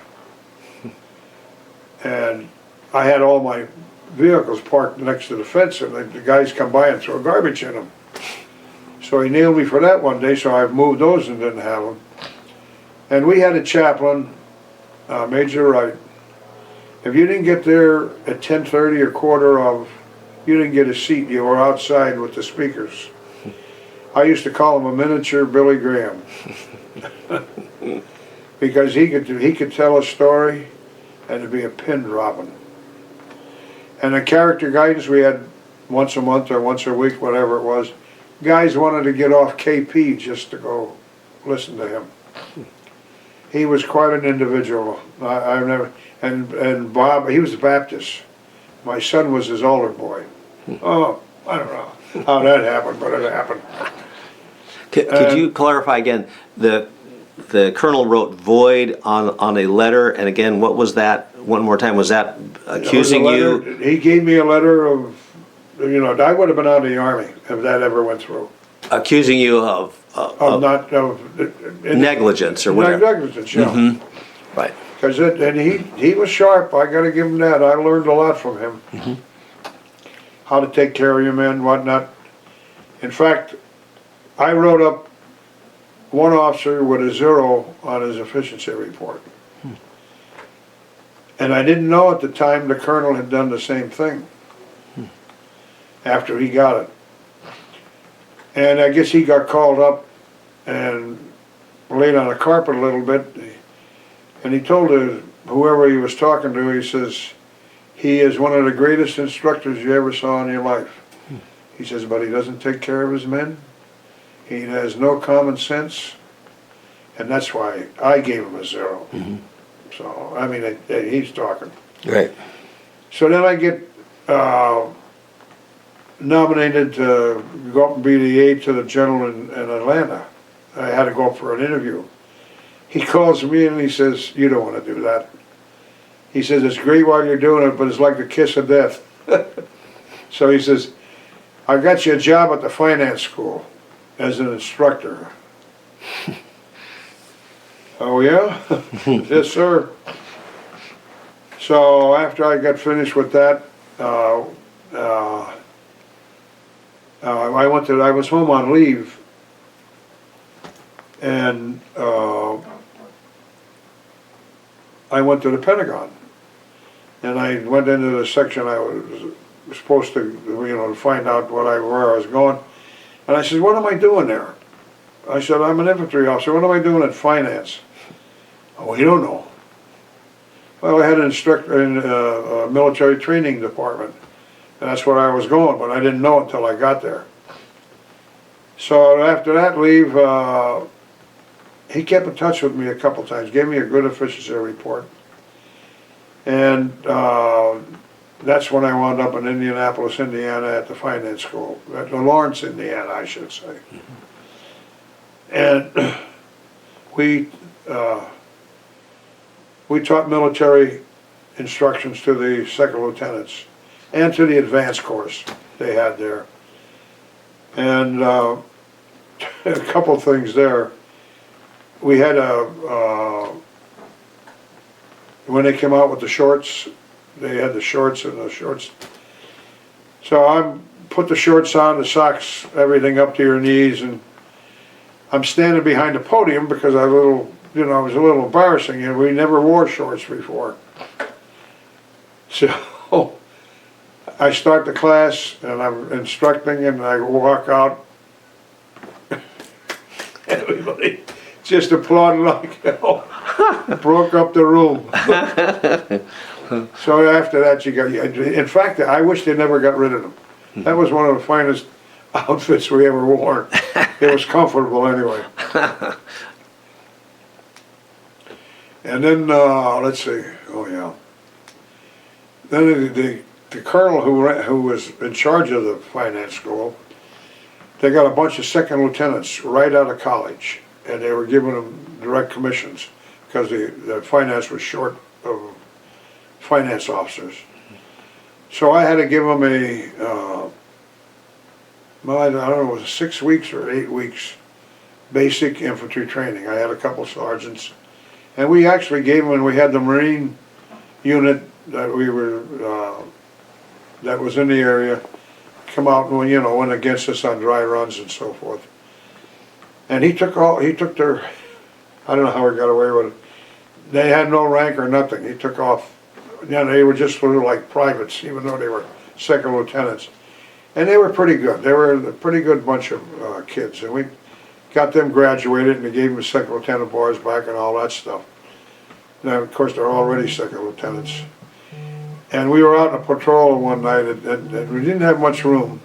And I had all my vehicles parked next to the fence, and the guys come by and throw garbage in them. So he nailed me for that one day, so I moved those and didn't have them. And we had a chaplain, Major Wright. If you didn't get there at 10:30 or quarter of, you didn't get a seat. You were outside with the speakers. I used to call him a miniature Billy Graham. Because he could tell a story and it'd be a pin dropping. And the character guidance we had once a month or once a week, whatever it was. Guys wanted to get off KP just to go listen to him. He was quite an individual. I've never, and Bob, he was a Baptist. My son was his older boy. Oh, I don't know how that happened, but it happened. Could you clarify again, the colonel wrote void on a letter, and again, what was that, one more time, was that accusing you? He gave me a letter of, I would have been out of the Army if that ever went through. Accusing you of negligence or whatever. Negligence, yeah. Mm-hmm. Right. Because and he was sharp. I got to give him that. I learned a lot from him. Mm-hmm. How to take care of your men, whatnot. In fact, I wrote up one officer with a 0 on his efficiency report. And I didn't know at the time the colonel had done the same thing after he got it. And I guess he got called up and laid on the carpet a little bit. And he told whoever he was talking to, he says, he is one of the greatest instructors you ever saw in your life. He says, but he doesn't take care of his men. He has no common sense. And that's why I gave him a 0. Mm-hmm. So, I mean, he's talking. Right. So then I get nominated to go up and be the aide to the general in Atlanta. I had to go up for an interview. He calls me and he says, "You don't want to do that." He says, "It's great while you're doing it, but it's like the kiss of death." So he says, "I got you a job at the finance school as an instructor." Oh yeah? Yes, sir. So after I got finished with that, I was home on leave, and I went to the Pentagon, and I went into the section I was supposed to, to find out where I was going, and I said, "What am I doing there?" I said, "I'm an infantry officer. What am I doing in finance?" "Oh, you don't know." "Well, I had an instructor in a military training department, and that's where I was going, but I didn't know until I got there." So after that leave, he kept in touch with me a couple times, gave me a good efficiency report, and that's when I wound up in Indianapolis, Indiana, at the finance school, at Lawrence, Indiana, I should say. And we taught military instructions to the second lieutenants and to the advanced course they had there. And a couple of things there. We had when they came out with the shorts, they had the shorts and the shorts. So I put the shorts on, the socks, everything up to your knees, and I'm standing behind the podium because I was a little embarrassing, and we never wore shorts before. So I start the class, and I'm instructing, and I walk out. Everybody just applauded like hell. Broke up the room. So after that, in fact, I wish they never got rid of them. That was one of the finest outfits we ever wore. It was comfortable anyway. And then, let's see, oh yeah. Then the colonel who was in charge of the finance school, they got a bunch of second lieutenants right out of college, and they were giving them direct commissions because the finance was short of finance officers. So I had to give them well, I don't know, it was 6 weeks or 8 weeks basic infantry training. I had a couple sergeants, and we actually gave them, when we had the Marine unit that we were, that was in the area, come out and, went against us on dry runs and so forth. And he took their, I don't know how he got away with it. They had no rank or nothing. He took off. They were just sort of like privates, even though they were second lieutenants. And they were pretty good. They were a pretty good bunch of kids. And we got them graduated, and they gave them second lieutenant bars back and all that stuff. Now, of course, they're already second lieutenants. And we were out on a patrol one night, and we didn't have much room.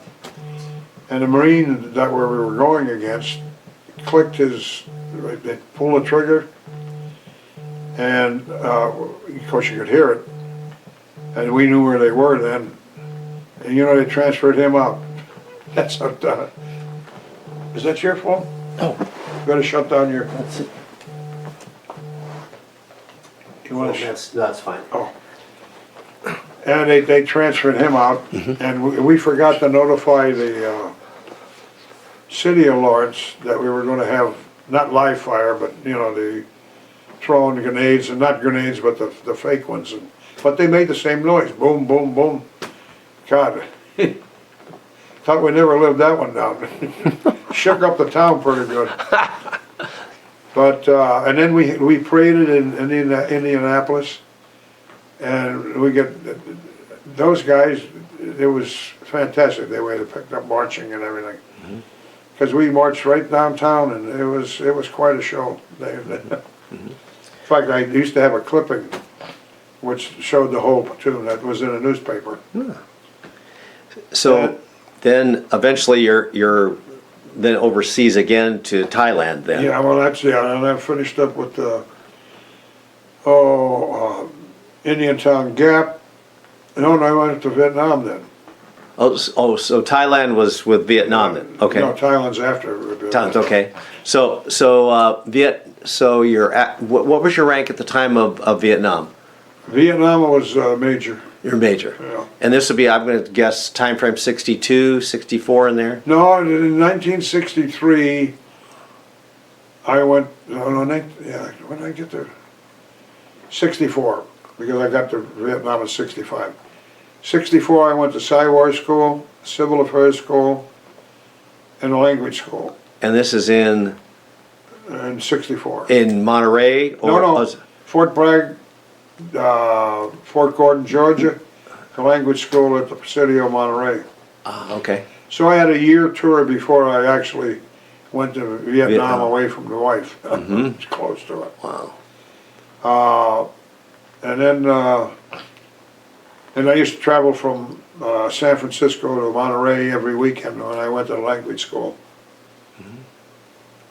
And the Marine that where we were going against clicked they pulled the trigger, and of course you could hear it. And we knew where they were then. And they transferred him out. That's how, is that your phone? Oh. You gotta shut down your, That's it. you wanna That's fine. Oh. And they transferred him out, and we forgot to notify the city of Lawrence that we were gonna have, not live fire, but, the throwing grenades, and not grenades, but the fake ones. But they made the same noise, boom, boom, boom. God, thought we never lived that one down. Shook up the town pretty good. But, and then we paraded in Indianapolis, and we get, those guys, it was fantastic the way they picked up marching and everything. Because we marched right downtown, and it was quite a show. In fact, I used to have a clipping which showed the whole platoon that was in a newspaper. So then eventually you're then overseas again to Thailand then? Yeah, well and I finished up with Indian Town Gap. No, I went to Vietnam then. So Thailand was with Vietnam then? Okay. No, Thailand's after. Thailand's okay. So you're at, what was your rank at the time of Vietnam? Vietnam was major. You're major. Yeah. And this would be, I'm going to guess, time frame 62, 64 in there? No, in 1963, I went, yeah, when did I get there? 64, because I got to Vietnam in 65. 64, I went to War School, Civil Affairs School, and a language school And this is in 64. Monterey? Or, No, Fort Bragg, Fort Gordon, Georgia, the language school at the Presidio Monterey. Okay. So I had a year tour before I actually went to Vietnam away from the wife. It's close to it. Wow. And then I used to travel from San Francisco to Monterey every weekend when I went to the language school.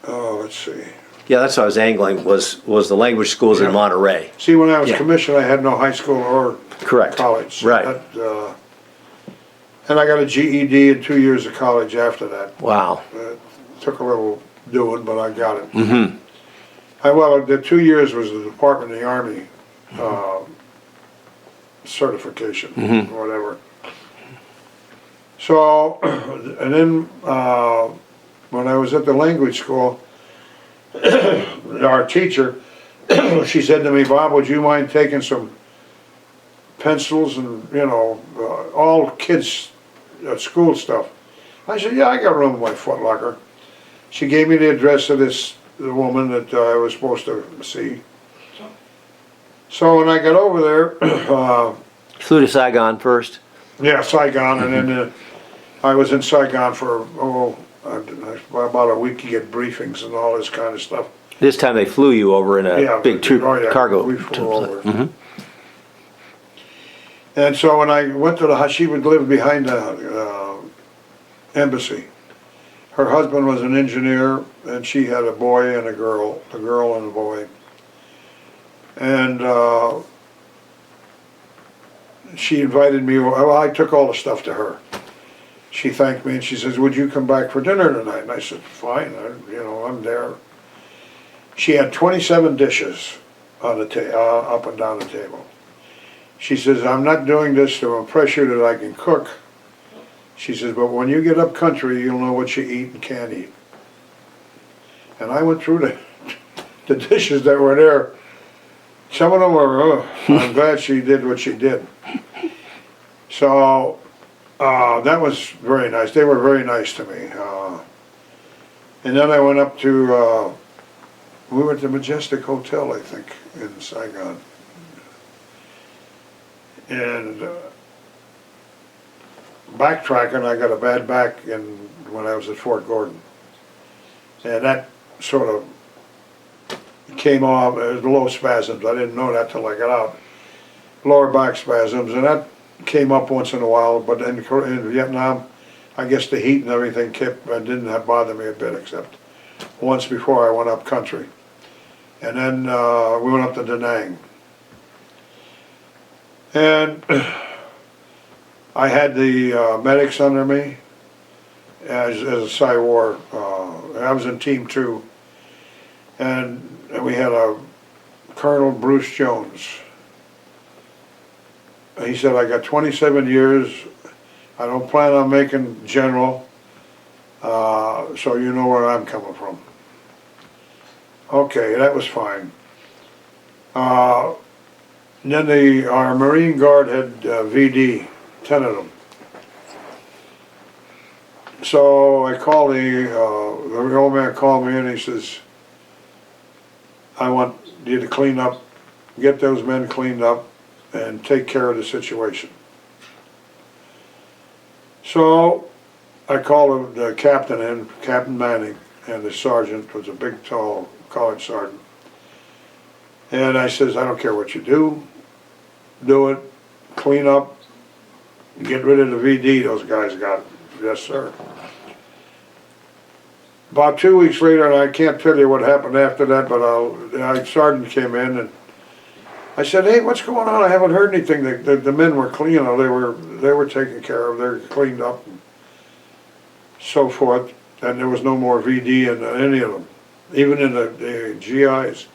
Oh, let's see. Yeah, that's what I was angling, was the language schools in Monterey. See, when I was Yeah. commissioned, I had no high school or Correct. college. Right. And I got a GED and 2 years of college after that. Wow. Took a little doing, but I got it. Mm-hmm. Well, the 2 years was the Department of the Army certification, whatever. So, and then when I was at the language school, our teacher, she said to me, "Bob, would you mind taking some pencils and, all kids' school stuff?" I said, "Yeah, I got room in my footlocker." She gave me the address of the woman that I was supposed to see. So when I got over there, Flew to Saigon first? yeah, Saigon, and then I was in Saigon for, about a week to get briefings and all this kind of stuff. This time they flew you over in a Yeah, big troop cargo. we flew over. Mhm. And so when I went to she would live behind the embassy. Her husband was an engineer, and she had a boy and a girl and a boy. And she invited me, well, I took all the stuff to her. She thanked me and she says, "Would you come back for dinner tonight?" And I said, "Fine, I'm there." She had 27 dishes on the up and down the table. She says, "I'm not doing this to impress you that I can cook." She says, "But when you get up country, you'll know what you eat and can't eat." And I went through the dishes that were there. Some of them were, I'm glad she did what she did. So that was very nice. They were very nice to me. And then I went up to, we went to Majestic Hotel, I think, in Saigon. And backtracking, I got a bad back when I was at Fort Gordon. And that sort of came off as low spasms. I didn't know that till I got out. Lower back spasms, and that came up once in a while, but in Vietnam, I guess the heat and everything didn't bother me a bit, except once before I went up country. And then we went up to Da Nang. And I had the medics under me as a Psy-War. I was in Team 2. And we had a Colonel Bruce Jones. He said, "I got 27 years. I don't plan on making general, so you know where I'm coming from." Okay, that was fine. Then our Marine Guard had VD, 10 of them. So I called the old man called me and he says, "I want you to clean up, get those men cleaned up, and take care of the situation." So I called the captain in, Captain Manning, and the sergeant was a big, tall college sergeant. And I says, "I don't care what you do it, clean up, get rid of the VD those guys got." "Yes, sir." About 2 weeks later, and I can't tell you what happened after that, but a sergeant came in and I said, hey, what's going on? I haven't heard anything. The men were clean, you know, they were taken care of, they're cleaned up and so forth. And there was no more VD in any of them, even in the GIs.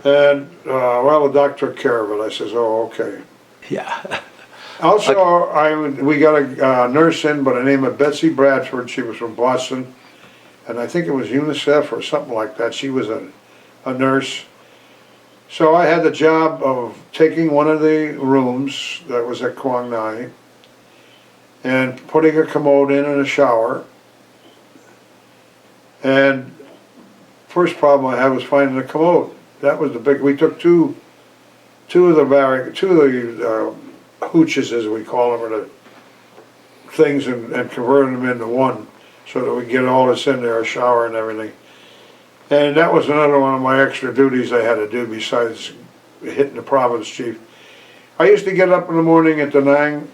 And, well, the doc took care of it. I says, oh, okay. Yeah. Also, we got a nurse in by the name of Betsy Bradford. She was from Boston, and I think it was UNICEF or something like that. She was a nurse. So I had the job of taking one of the rooms that was at Quang Ngai and putting a commode in and a shower. And first problem I had was finding a commode. That was the big. We took two of the hooches, as we call them, or the things, and converted them into one, so that we get all this in there, a shower and everything. And that was another one of my extra duties I had to do besides hitting the province chief. I used to get up in the morning at the 9.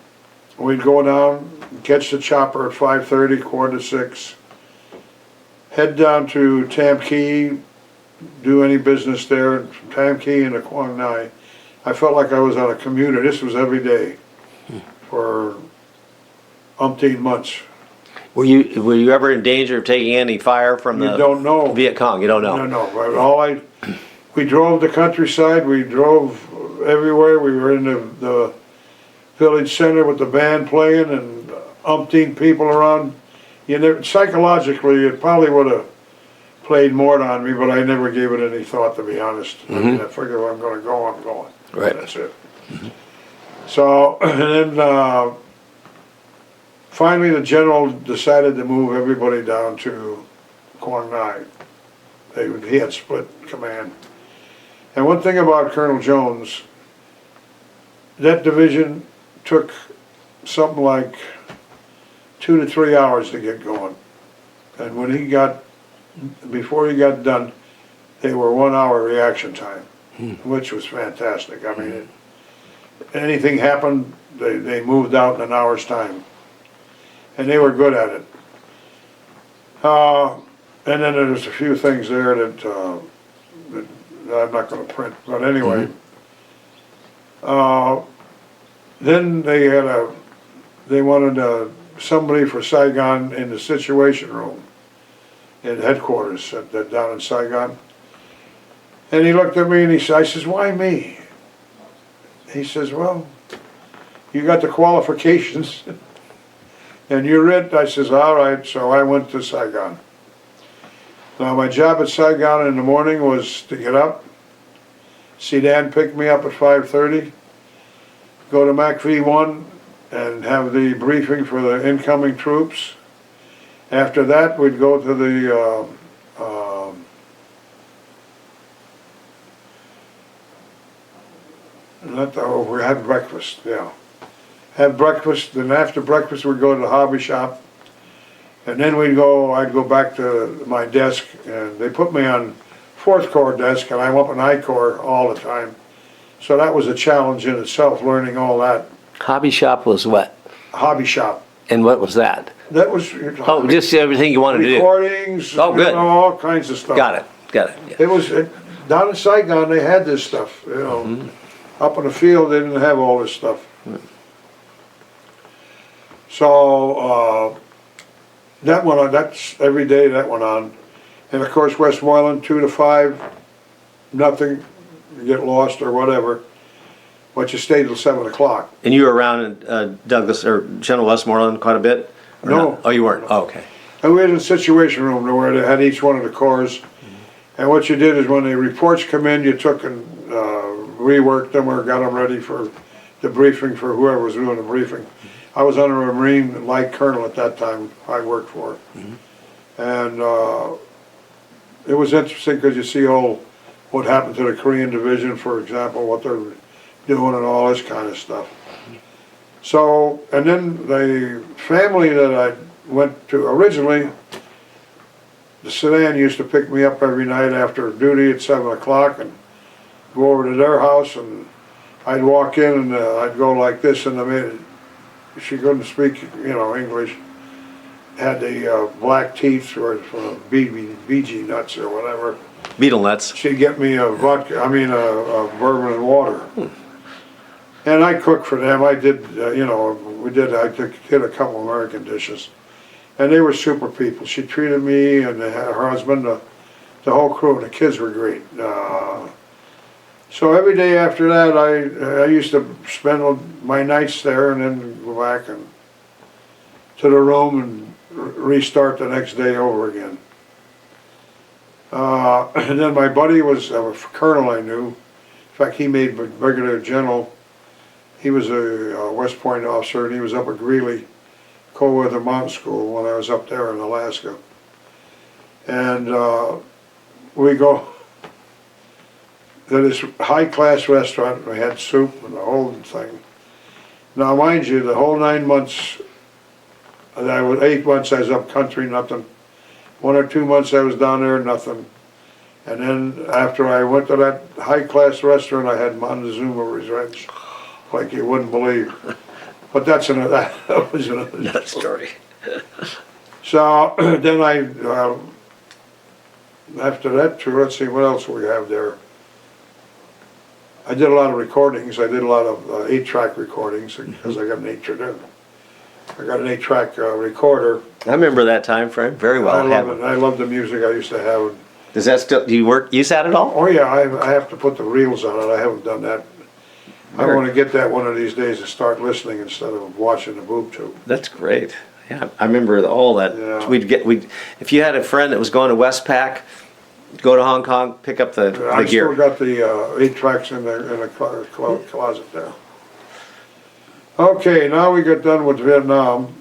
We'd go down, catch the chopper at 5:30, 5:45, head down to Tam Key, do any business there, from Tam Key into Quang Ngai. I felt like I was on a commuter. This was every day for umpteen months. Were you ever in danger of taking any fire from You the don't know. Viet Cong? You don't know. No. We drove the countryside. We drove everywhere. We were in the village center with the band playing and umpteen people around. Psychologically, it probably would have played more on me, but I never gave it any thought, to be honest. I mean, I figured if I'm going to go, I'm going. Right. That's it. So, and then finally the general decided to move everybody down to Quang Ngai. He had split command. And one thing about Colonel Jones, that division took something like 2 to 3 hours to get going. And before he got done, they were 1 hour reaction time, which was fantastic. I mean, anything happened, they moved out in an hour's time. And they were good at it. And then there's a few things there that I'm not going to print, but anyway. Then they wanted somebody for Saigon in the Situation Room in headquarters down in Saigon. And he looked at me and I says, why me? He says, well, you got the qualifications and you're it. I says, all right. So I went to Saigon. Now my job at Saigon in the morning was to get up, Sedan picked me up at 5:30, go to MAC-V1 and have the briefing for the incoming troops. After that, we'd go to the we had breakfast, yeah. Have breakfast, then after breakfast we'd go to the hobby shop. And then I'd go back to my desk, and they put me on 4th Corps desk, and I'm up in I Corps all the time. So that was a challenge in itself, learning all that. Hobby shop was what? Hobby shop. And what was that? That was Just everything you wanted to do. Recordings, Oh, good. all kinds of stuff. Got it. Yeah. It was down in Saigon. They had this stuff. Up in the field, they didn't have all this stuff. So that went on. That's every day that went on, and of course Westmoreland 2 to 5, nothing. You get lost or whatever, but you stayed till 7 o'clock. And you were around Douglas or General Westmoreland quite a bit? Or No. Not? Oh, you weren't? Oh, okay. And we had a situation room where they had each one of the corps. And what you did is when the reports come in, you took and reworked them or got them ready for the briefing for whoever was doing the briefing. I was under a Marine Light Colonel at that time I worked for. And it was interesting because you see what happened to the Korean division, for example, what they're doing and all this kind of stuff. So, and then the family that I went to originally, the sedan used to pick me up every night after duty at 7 o'clock and go over to their house, and I'd walk in and I'd go like this, and she couldn't speak, English. Had the black teeth or from BG nuts or whatever. Beetle nuts. she'd get me a vodka, a bourbon and water. And I cooked for them. I did, I did a couple American dishes. And they were super people. She treated me and her husband, the whole crew, and the kids were great. So every day after that, I used to spend my nights there and then go back and to the room and restart the next day over again. And then my buddy was a colonel I knew. In fact, he made brigadier general. He was a West Point officer, and he was up at Greeley, Cold Weather Mountain School when I was up there in Alaska. And we go to this high-class restaurant. We had soup and the whole thing. Now, mind you, the whole 9 months, 8 months I was up country, nothing. 1 or 2 months I was down there, nothing. And then after I went to that high-class restaurant, I had Montezuma revenge, like you wouldn't believe. But that was another story. So then after that tour, let's see, what else we have there? I did a lot of recordings. I did a lot of 8-track recordings because I got an 8-track recorder. I remember that time frame very well. I love it. I love the music I used to have. Does that still, do you use that at all? Oh yeah, I have to put the reels on it. I haven't done that. I want to get that one of these days and start listening instead of watching the boob tube. That's great. Yeah, I remember all that. Yeah. If you had a friend that was going to Westpac, go to Hong Kong, pick up the I gear. still got the 8 tracks in the closet there. Okay, now we got done with Vietnam.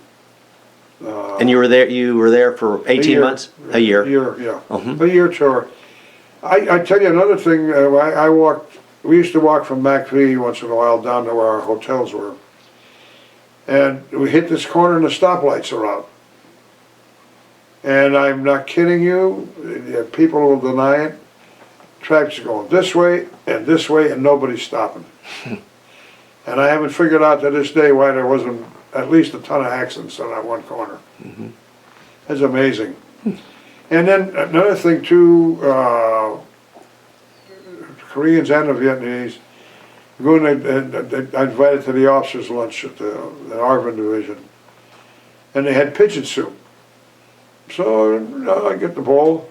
And you were there for 18 months? A year? A year, yeah. A year tour. I tell you another thing, we used to walk from McVie once in a while down to where our hotels were. And we hit this corner and the stoplights are out. And I'm not kidding you, people will deny it. Traffic's going this way, and nobody's stopping. And I haven't figured out to this day why there wasn't at least a ton of accidents on that one corner. That's amazing. And then another thing too, Koreans and the Vietnamese, I invited to the officers' lunch at the Arvin Division, and they had pigeon soup. So I get the bowl.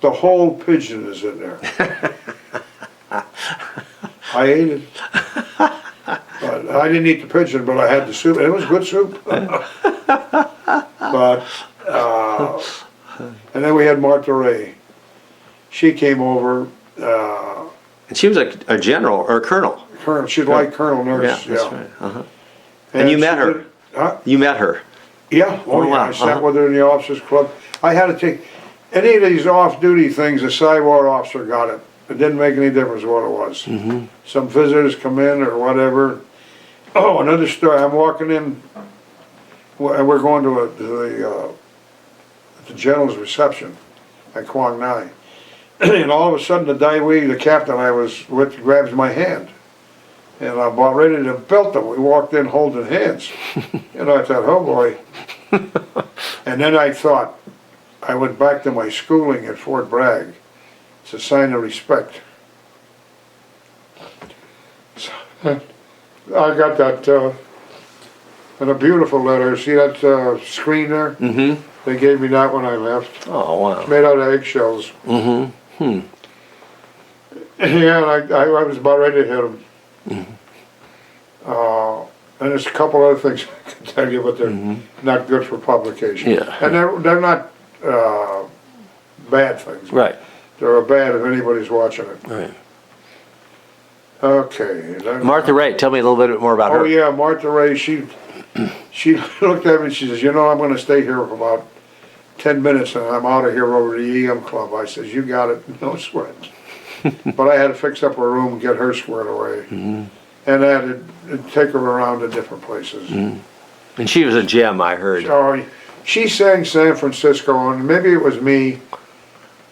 The whole pigeon is in there. I ate it. But I didn't eat the pigeon, but I had the soup. And it was good soup. But, and then we had Martha Ray. She came over. And she was a general or a colonel. Colonel. She's like Colonel Nurse. Yeah, that's right. Uh-huh. And you met her. Huh? You met her. Yeah. Oh, yeah. Wow. I sat with her in the officers' club. I had to take any of these off-duty things. A Cybar officer got it. It didn't make any difference what it was. Some visitors come in or whatever. Oh, another story. I'm walking in, and we're going to the general's reception at Quang Nai. And all of a sudden, the Dai Wei, the captain I was with, grabs my hand. And I'm about ready to belt him. We walked in holding hands. And I thought, oh boy. And then I thought, I went back to my schooling at Fort Bragg. It's a sign of respect. So, I got that in a beautiful letter. See that screen there? They gave me that when I left. Oh, wow. It's made out of eggshells. Yeah, and I was about ready to hit him. And there's a couple other things I can tell you, but they're not good for publication. Yeah. And they're not bad things. Right. They're bad if anybody's watching it. Right. Okay. Martha Ray, tell me a little bit more about her. Oh yeah, Martha Ray, she looked at me and she says, you know, I'm going to stay here for about 10 minutes and I'm out of here over to the EM Club. I says, you got it, no sweat. But I had to fix up her room and get her squared away. And I had to take her around to different places. And she was a gem, I heard. So she sang San Francisco, and maybe it was me.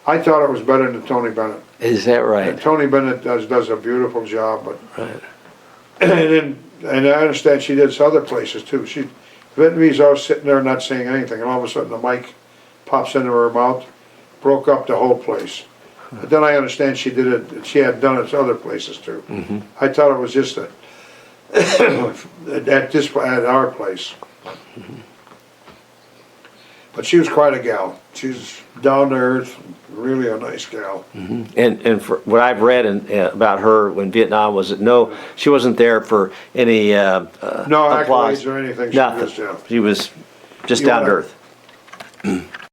I thought it was better than Tony Bennett. Is that right? And Tony Bennett does a beautiful job, but Right. and I understand she did other places too. Vietnamese are sitting there not saying anything, and all of a sudden the mic pops into her mouth, broke up the whole place. But then I understand she did it, she had done it to other places too. I thought it was just a, at our place. But she was quite a gal. She's down to earth, really a nice gal. And for what I've read about her when Vietnam was that no, she wasn't there for any No applause. accolades or anything. She Nothing. just, yeah. She was just You down to wanna- earth.